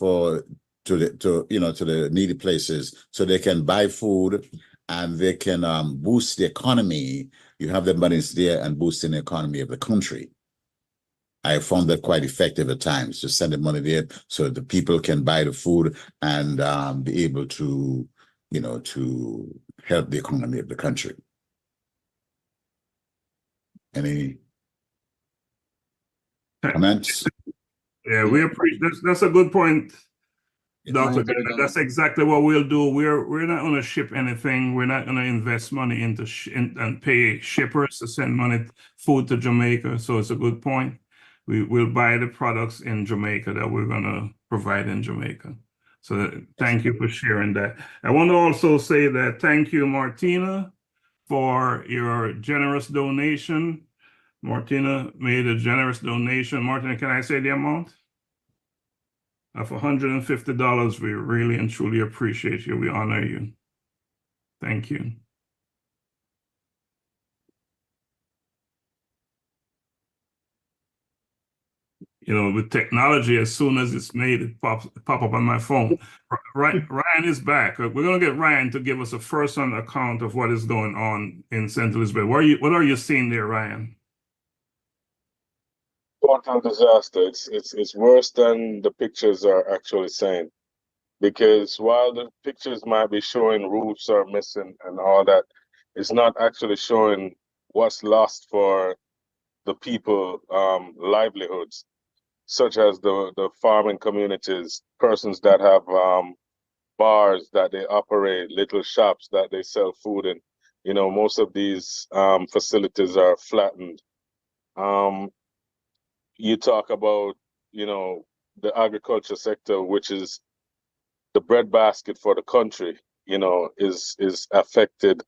to the needy places so they can buy food and they can boost the economy. You have the money there and boosting the economy of the country. I found that quite effective at times, just sending money there so the people can buy the food and be able to, to help the economy of the country. Any comments? Yeah, we appreciate that's a good point, Dr. That's exactly what we'll do. We're not going to ship anything. We're not going to invest money into and pay shippers to send food to Jamaica. So it's a good point. We'll buy the products in Jamaica that we're going to provide in Jamaica. So thank you for sharing that. I want to also say that thank you, Martina, for your generous donation. Martina made a generous donation. Martina, can I say the amount? Of $150. We really and truly appreciate you. We honor you. Thank you. With technology, as soon as it's made, it pop up on my phone. Ryan is back. We're going to get Ryan to give us a first-hand account of what is going on in St. Elizabeth. What are you seeing there, Ryan? Total disaster. It's worse than the pictures are actually saying. Because while the pictures might be showing roofs are missing and all that, it's not actually showing what's lost for the people livelihoods, such as the farming communities, persons that have bars that they operate, little shops that they sell food in. Most of these facilities are flattened. You talk about, the agriculture sector, which is the breadbasket for the country, is affected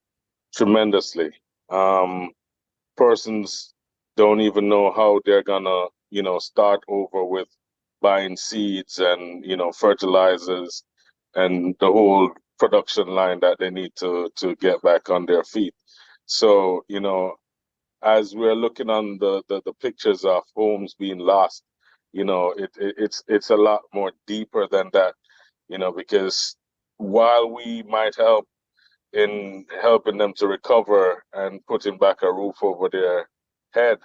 tremendously. Persons don't even know how they're gonna, start over with buying seeds and, fertilizers and the whole production line that they need to get back on their feet. So, as we're looking on the pictures of homes being lost, it's a lot more deeper than that, because while we might help in helping them to recover and putting back a roof over their head,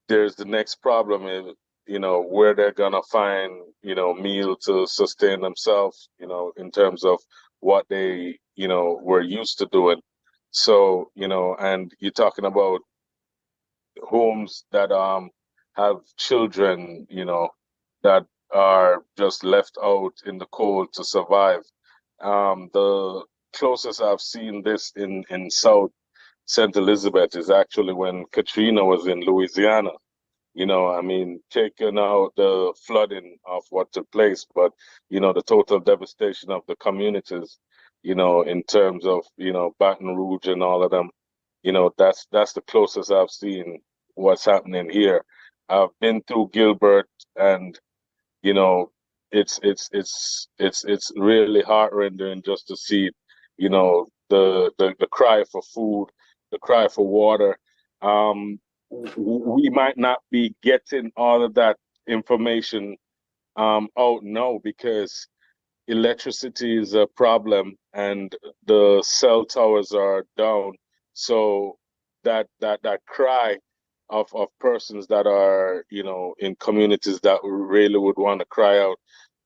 there's the next problem is, where they're gonna find, meal to sustain themselves, in terms of what they, were used to doing. So, and you're talking about homes that have children, that are just left out in the cold to survive. The closest I've seen this in South St. Elizabeth is actually when Katrina was in Louisiana. Taking out the flooding of what took place, but the total devastation of the communities, in terms of Baton Rouge and all of them, that's the closest I've seen what's happening here. I've been through Gilbert, and it's really heart-rending just to see, the cry for food, the cry for water. We might not be getting all of that information out now because electricity is a problem and the cell towers are down. So that cry of persons that are, in communities that really would want to cry out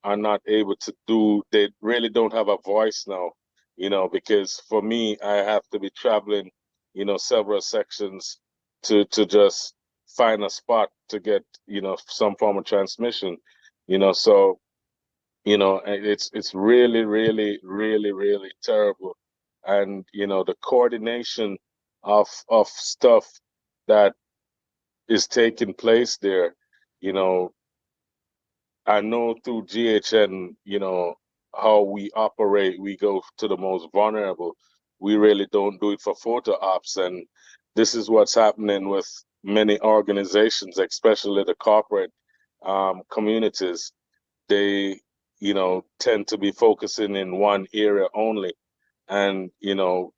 are not able to do, they really don't have a voice now, because for me, I have to be traveling, several sections to just find a spot to get, some form of transmission, so it's really, really, really, really terrible. And the coordination of stuff that is taking place there, you know, I know through GHN, you know, how we operate, we go to the most vulnerable. We really don't do it for photo ops. And this is what's happening with many organizations, especially the corporate communities. They, you know, tend to be focusing in one area only. And, you know,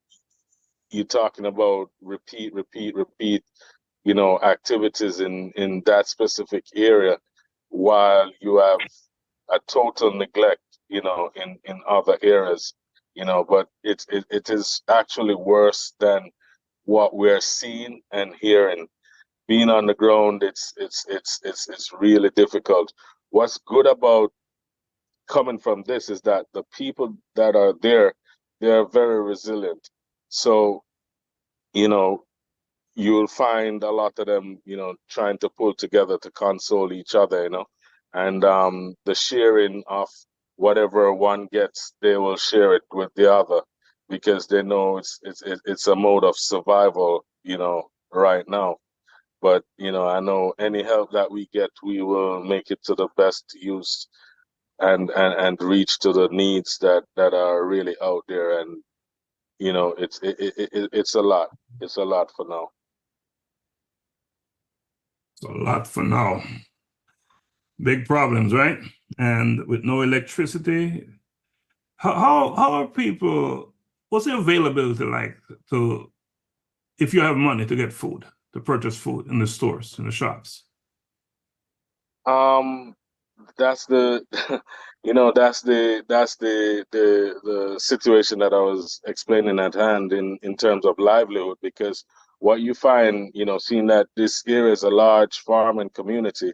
you're talking about repeat, you know, activities in that specific area, while you have a total neglect, you know, in other areas, you know. But it is actually worse than what we're seeing and hearing. Being on the ground, it's really difficult. What's good about coming from this is that the people that are there, they're very resilient. So, you know, you'll find a lot of them, you know, trying to pull together to console each other, you know, and the sharing of whatever one gets, they will share it with the other, because they know it's a mode of survival, you know, right now. But, you know, I know any help that we get, we will make it to the best use and reach to the needs that are really out there. And, you know, it's a lot. It's a lot for now. It's a lot for now. Big problems, right? And with no electricity, how are people, what's the availability like to, if you have money to get food, to purchase food in the stores, in the shops? That's the you know, that's the situation that I was explaining at hand in terms of livelihood. Because what you find, you know, seeing that this area is a large farming community,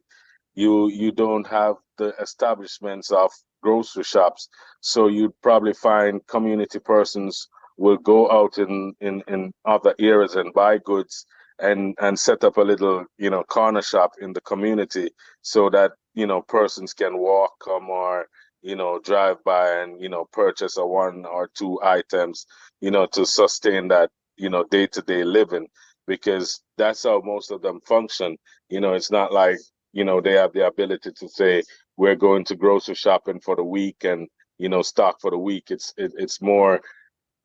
you don't have the establishments of grocery shops, so you'd probably find community persons will go out in other areas and buy goods and set up a little, you know, corner shop in the community, so that, you know, persons can walk, come, or, you know, drive by and, you know, purchase a one or two items, you know, to sustain that, you know, day-to-day living. Because that's how most of them function. You know, it's not like, you know, they have the ability to say, we're going to grocery shopping for the week and, you know, stock for the week. It's more,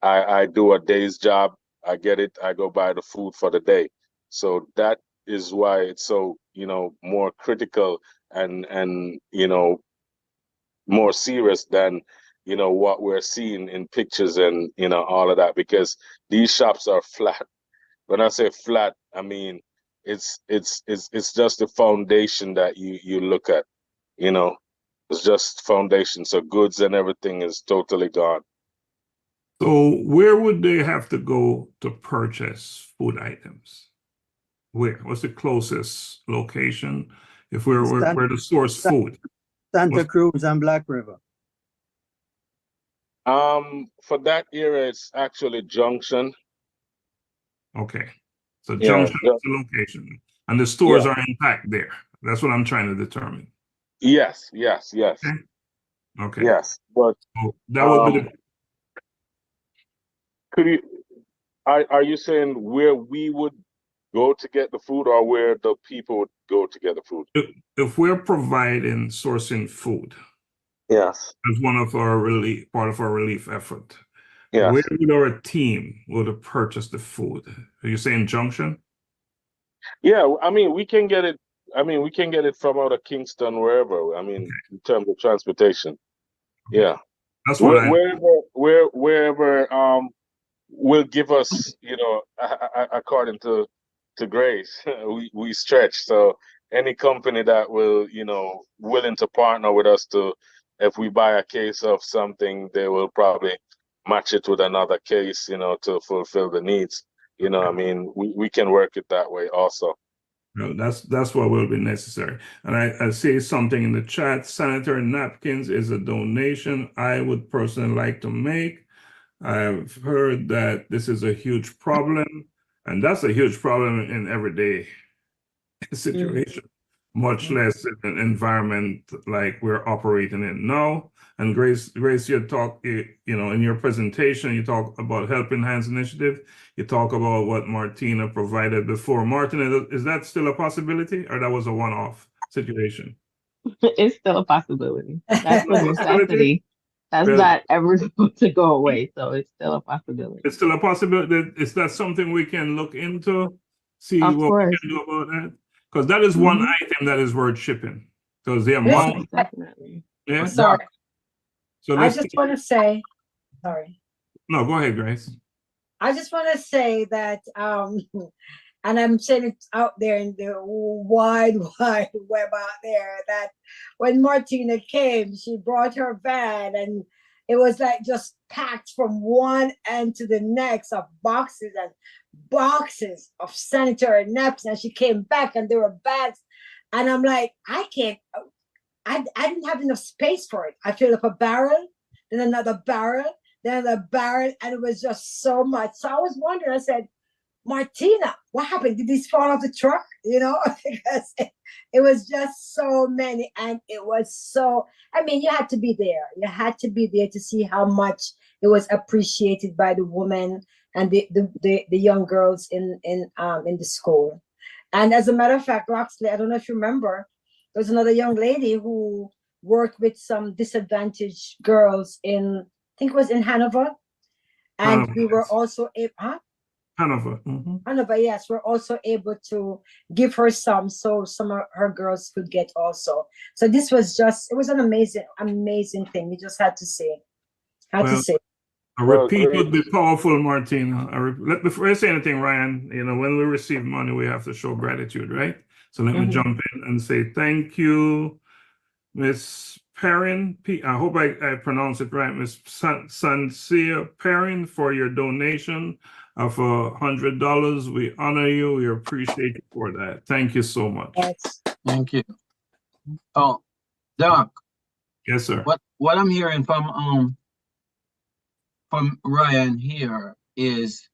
I do a day's job, I get it, I go buy the food for the day. So that is why it's so, you know, more critical and you know, more serious than, you know, what we're seeing in pictures and, you know, all of that. Because these shops are flat. When I say flat, I mean it's just the foundation that you look at, you know. It's just foundation. So goods and everything is totally gone. So where would they have to go to purchase food items? Where? What's the closest location if we're to source food? Santa Cruz and Black River. For that area, it's actually Junction. Okay. So Yeah, Junction is the location. And the stores are intact there. That's what I'm trying to determine. Yes. Okay. Yes, but so that would be the, could you, are you saying where we would go to get the food, or where the people would go to get the food? if we're providing sourcing food, yes, as one of our part of our relief effort, yes, where would our team would have purchased the food? Are you saying Junction? yeah. I mean, we can get it. I mean, we can get it from out of Kingston, wherever. I mean, in terms of transportation. Yeah, that's what wherever will give us, you know, according to grace, we stretch. So any company that will, you know, willing to partner with us to, if we buy a case of something, they will probably match it with another case, you know, to fulfill the needs. You know, I mean, we can work it that way also. No, that's what will be necessary. And I see something in the chat. Sanitary napkins is a donation I would personally like to make. I've heard that this is a huge problem, and that's a huge problem in everyday situation. much less in an environment like we're operating in now. And Grace, you talk, you know, in your presentation, you talk about Helping Hands Initiative. You talk about what Martina provided before. Martina, is that still a possibility, or that was a one-off situation? It's still a possibility. That's a Possibility? necessity. That's Well, not ever going to go away. So it's still a possibility. it's still a possibility. Is that something we can look into? See Of what we course. can do about that? Because that is one item that is worth shipping. Because the amount, Definitely. yeah. Sorry, So I let's just want to say, sorry. no, go ahead, Grace. I just want to say that, and I'm saying it out there in the wide web out there, that when Martina came, she brought her van and it was like just packed from one end to the next of boxes and boxes of sanitary napkins. And she came back and there were bags. And I'm like, I didn't have enough space for it. I filled up a barrel, then another barrel, then a barrel, and it was just so much. So I was wondering, I said, Martina, what happened? Did these fall off the truck? You know, because it was just so many. And it was so, I mean, you had to be there. You had to be there to see how much it was appreciated by the women and the young girls in the school. And as a matter of fact, Laxley, I don't know if you remember, there was another young lady who worked with some disadvantaged girls in, I think it was in Hanover. And we were also able, Hanover. Hanover, yes, we're also able to give her some, so some of her girls could get also. So this was just, it was an amazing thing. You just had to say, A repeat would be powerful, Martina. Before I say anything, Ryan, you know, when we receive money, we have to show gratitude, right? So let me jump in and say thank you, Miss Perrin. I hope I pronounce it right, Miss Sincere Perrin, for your donation of $100. We honor you. We appreciate you for that. Thank you so much. Yes. Thank you. Oh, Doc. Yes, sir. What I'm hearing from Ryan here is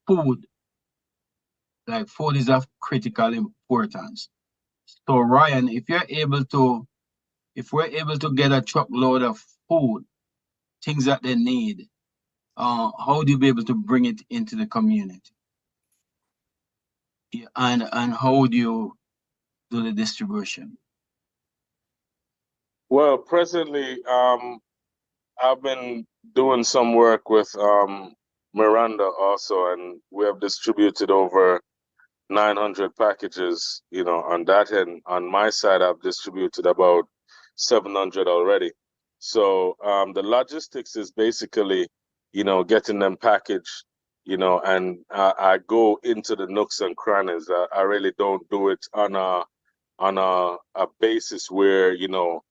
food. Like food is of critical importance. So Ryan, if we're able to get a truckload of food, things that they need, how do you be able to bring it into the community? Yeah, and how do you do the distribution? Well, presently, I've been doing some work with Miranda also, and we have distributed over 900 packages, you know, on that end. On my side, I've distributed about 700 already. So the logistics is basically, you know, getting them packaged, you know, and I go into the nooks and crannies. I really don't do it on a basis where, you know,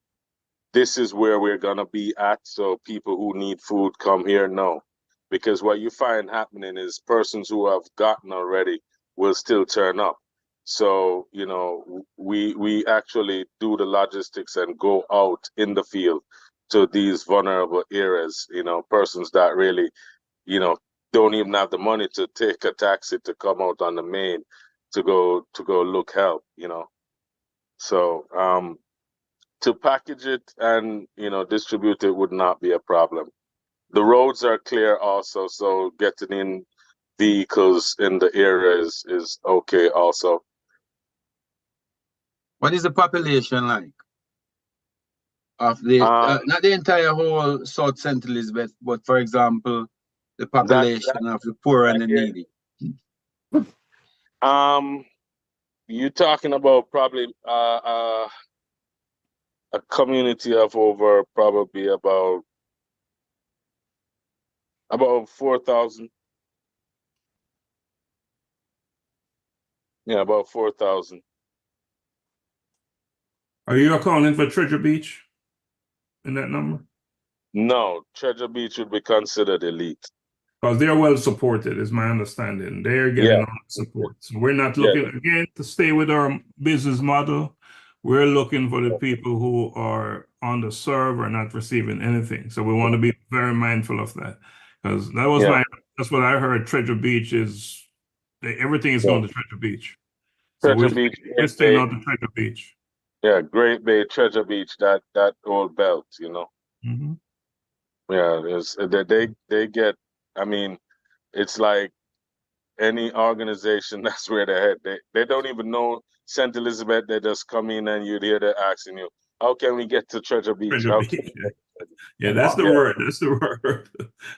this is where we're gonna be at, so people who need food come here. No, because what you find happening is persons who have gotten already will still turn up. So, you know, we actually do the logistics and go out in the field to these vulnerable areas, you know, persons that really, you know, don't even have the money to take a taxi to come out on the main to go look help, you know. So to package it and, you know, distribute it would not be a problem. The roads are clear also, so getting in vehicles in the area is okay also. What is the population like of the not the entire whole South St. Elizabeth, but for example, the population of the poor and the needy? You're talking about probably a community of over probably about 4,000. Yeah, about 4,000. Are you accounting for Treasure Beach in that number? No, Treasure Beach would be considered elite. Because they're well supported, is my understanding. They're getting all the support. So we're not looking, again, to stay with our business model. We're looking for the people who are underserved or not receiving anything. So we want to be very mindful of that. Because that was that's what I heard. Treasure Beach is, everything is going to Treasure Beach. So Treasure Beach, we're Great staying Bay, out of Treasure Beach. yeah, Great Bay, Treasure Beach, that old belt, Mhm. Yeah, they get. I mean, it's like any organization that's where they head. They don't even know St. Elizabeth. They just come in and you'd hear they're asking you, "How can we get to Treasure Beach? Treasure How Beach. can we get to Yeah, that's the Yeah. word. That's the word.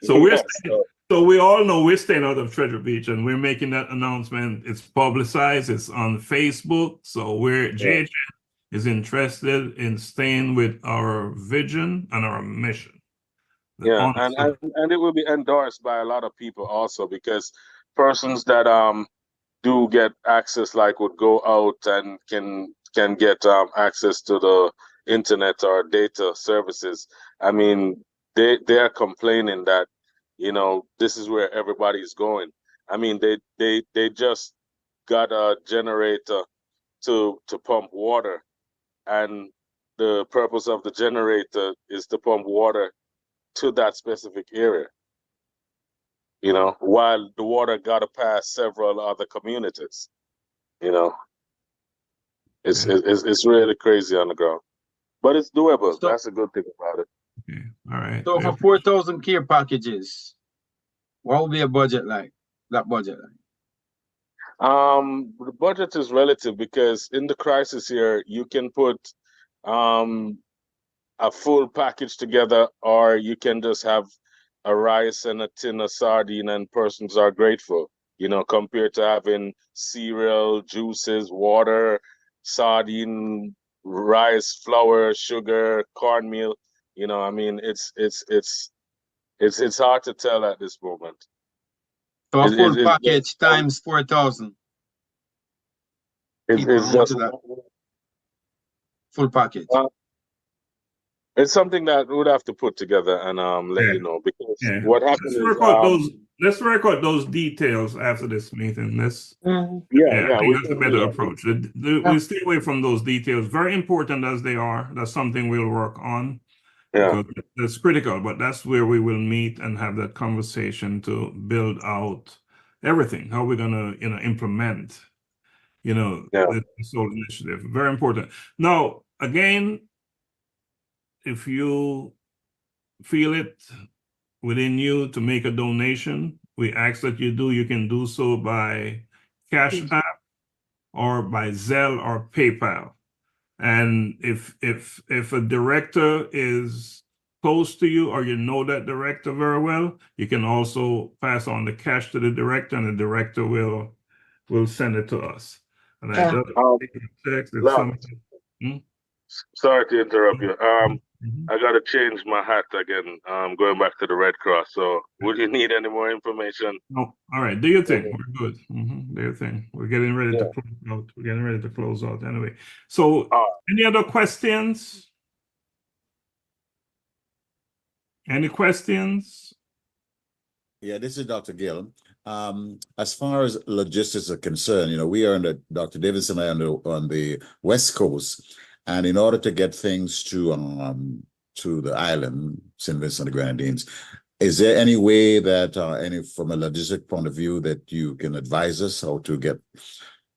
So we're Yeah, so, so we all know we're staying out of Treasure Beach, and we're making that announcement. It's publicized. It's on Facebook. So yeah. JHN is interested in staying with our vision and our mission. The Yeah, honest. and it will be endorsed by a lot of people also because persons that do get access like would go out and can get access to the internet or data services. I mean, they're complaining that this is where everybody's going. I mean, they just got a generator to pump water, and the purpose of the generator is to pump water to that specific area, while the water got to pass several other communities. You know, it's really crazy on the ground, but it's doable. So, That's a good thing about it. Okay. All right. so for 4,000 care packages, what will be a budget like? That budget like? The budget is relative because in the crisis here, you can put a full package together, or you can just have a rice and a tin of sardine, and persons are grateful. Compared to having cereal, juices, water, sardine, rice, flour, sugar, cornmeal. I mean, it's hard to tell at this moment. So a It- full it- it's package just- times 4,000 people. It's How much just is that? Full package. it's something that we would have to put together and let you know, because what happened is Let's work out those details after this meeting. Let's I yeah, think we that's a can do better that. approach. We stay away from those details, very important as they are. That's something we'll work on Yeah. because it's critical, but that's where we will meet and have that conversation to build out everything, how we're gonna, implement, this whole initiative. Very important. Now, again, if you feel it within you to make a donation, we ask that you do. You can do so by Cash App or by Zelle or PayPal. And if a director is close to you or you know that director very well, you can also pass on the cash to the director, and the director will send it to us. And I just text if Love. something. Sorry to interrupt you. I got to change my hat again. Going back to the Red Cross. So, would you need any more information? No. All right. Do your thing. We're good. Do your thing. We're getting ready to close out. We're getting ready to close out anyway. So, any other questions? Any questions? Yeah, this is Dr. Gill. As far as logistics are concerned, we are Dr. Davidson and I on the West Coast, and in order to get things to the island, St. Vincent and the Grenadines, is there any way that from a logistic point of view that you can advise us how to get,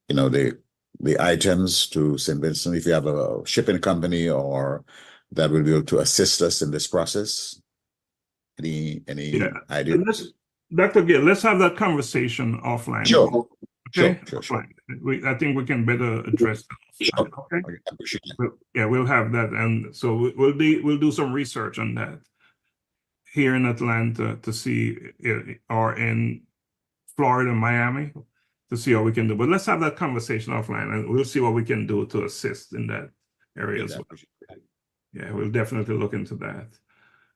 the items to St. Vincent? If you have a shipping company or that will be able to assist us in this process, any idea? Dr. Gill, let's have that conversation offline. Sure. Okay. Sure. I think we can better address that. Sure. Okay. We'll have that, and so we'll do some research on that here in Atlanta to see, or in Florida, Miami, to see how we can do. But let's have that conversation offline, and we'll see what we can do to assist in that area as well. Yeah, we'll definitely look into that.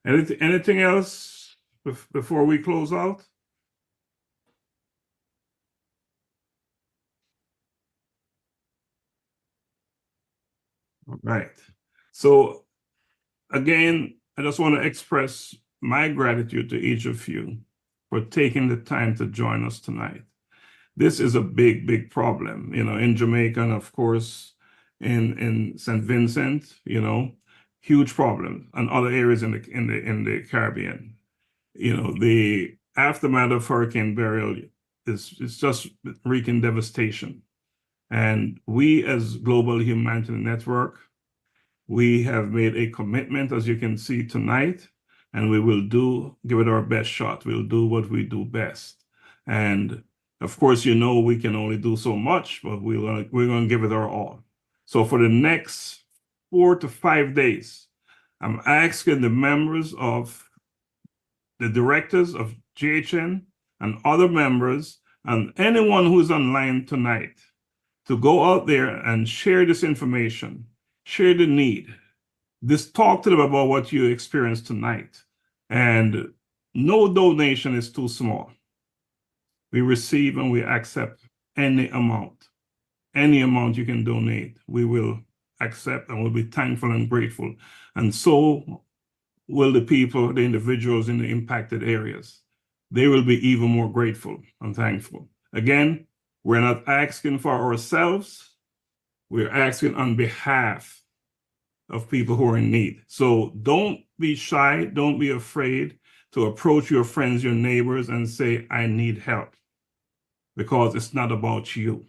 Anything else before we close out? All right. So again, I just want to express my gratitude to each of you for taking the time to join us tonight. This is a big, big problem, in Jamaica, and of course in St. Vincent, huge problem, and other areas in the Caribbean. The aftermath of Hurricane Beryl is just wreaking devastation. And we as Global Humanity Network, we have made a commitment, as you can see tonight, and we will give it our best shot. We'll do what we do best. And of course, you know, we can only do so much, but we're going to give it our all. So for the next 4 to 5 days, I'm asking the members of the directors of GHN and other members and anyone who's online tonight to go out there and share this information, share the need. Talk to them about what you experienced tonight. And no donation is too small. We receive and we accept any amount. Any amount you can donate, we will accept and we'll be thankful and grateful. And so will the people, the individuals in the impacted areas. They will be even more grateful and thankful. Again, we're not asking for ourselves. We're asking on behalf of people who are in need. So don't be shy. Don't be afraid to approach your friends, your neighbors, and say, I need help. Because it's not about you.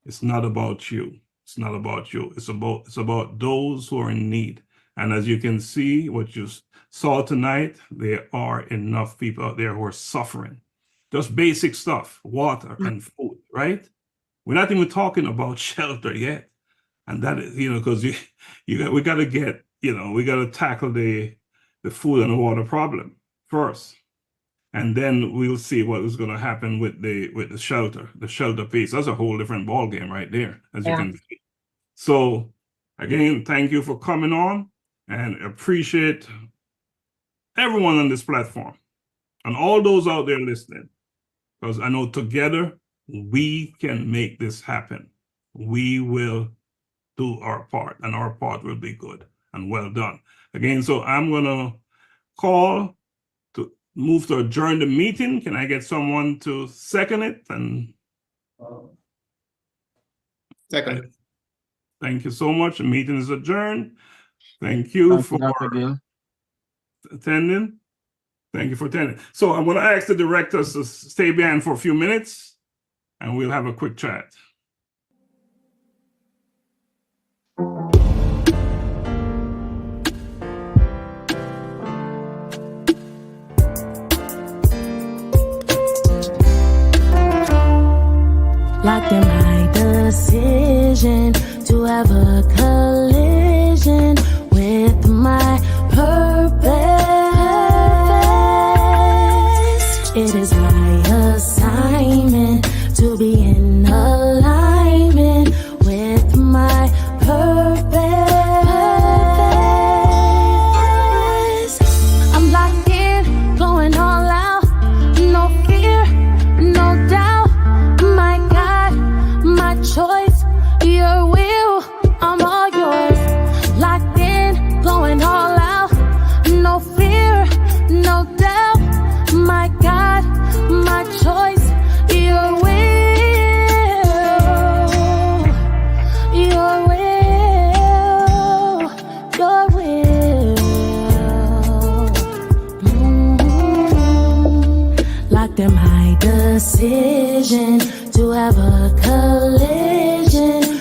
It's not about you. It's not about you. It's about those who are in need. And as you can see, what you saw tonight, there are enough people out there who are suffering. Just basic stuff, water and food, right? We're not even talking about shelter yet. And that is, because we got to get, we got to tackle the food and the water problem first. And then we'll see what is going to happen with the shelter piece. That's a whole different ballgame right there, as you can see. So again, thank you for coming on and appreciate everyone on this platform and all those out there listening, because I know together we can make this happen. We will do our part and our part will be good and well done. Again, so I'm going to call to move to adjourn the meeting. Can I get someone to second it? And Second. Thank you so much. The meeting is adjourned. Thank you for attending. Thank you for attending. So I'm going to ask the directors to stay behind for a few minutes and we'll have a quick chat. Locked in my decision to have a collision with my purpose. It is my assignment to be in alignment with my purpose. I'm locked in, going all out, no fear, no doubt. My God, my choice, your will, I'm all yours. Locked in, going all out, no fear, no doubt. My God, my choice, your will, your will, your will. Locked in my decision to have a collision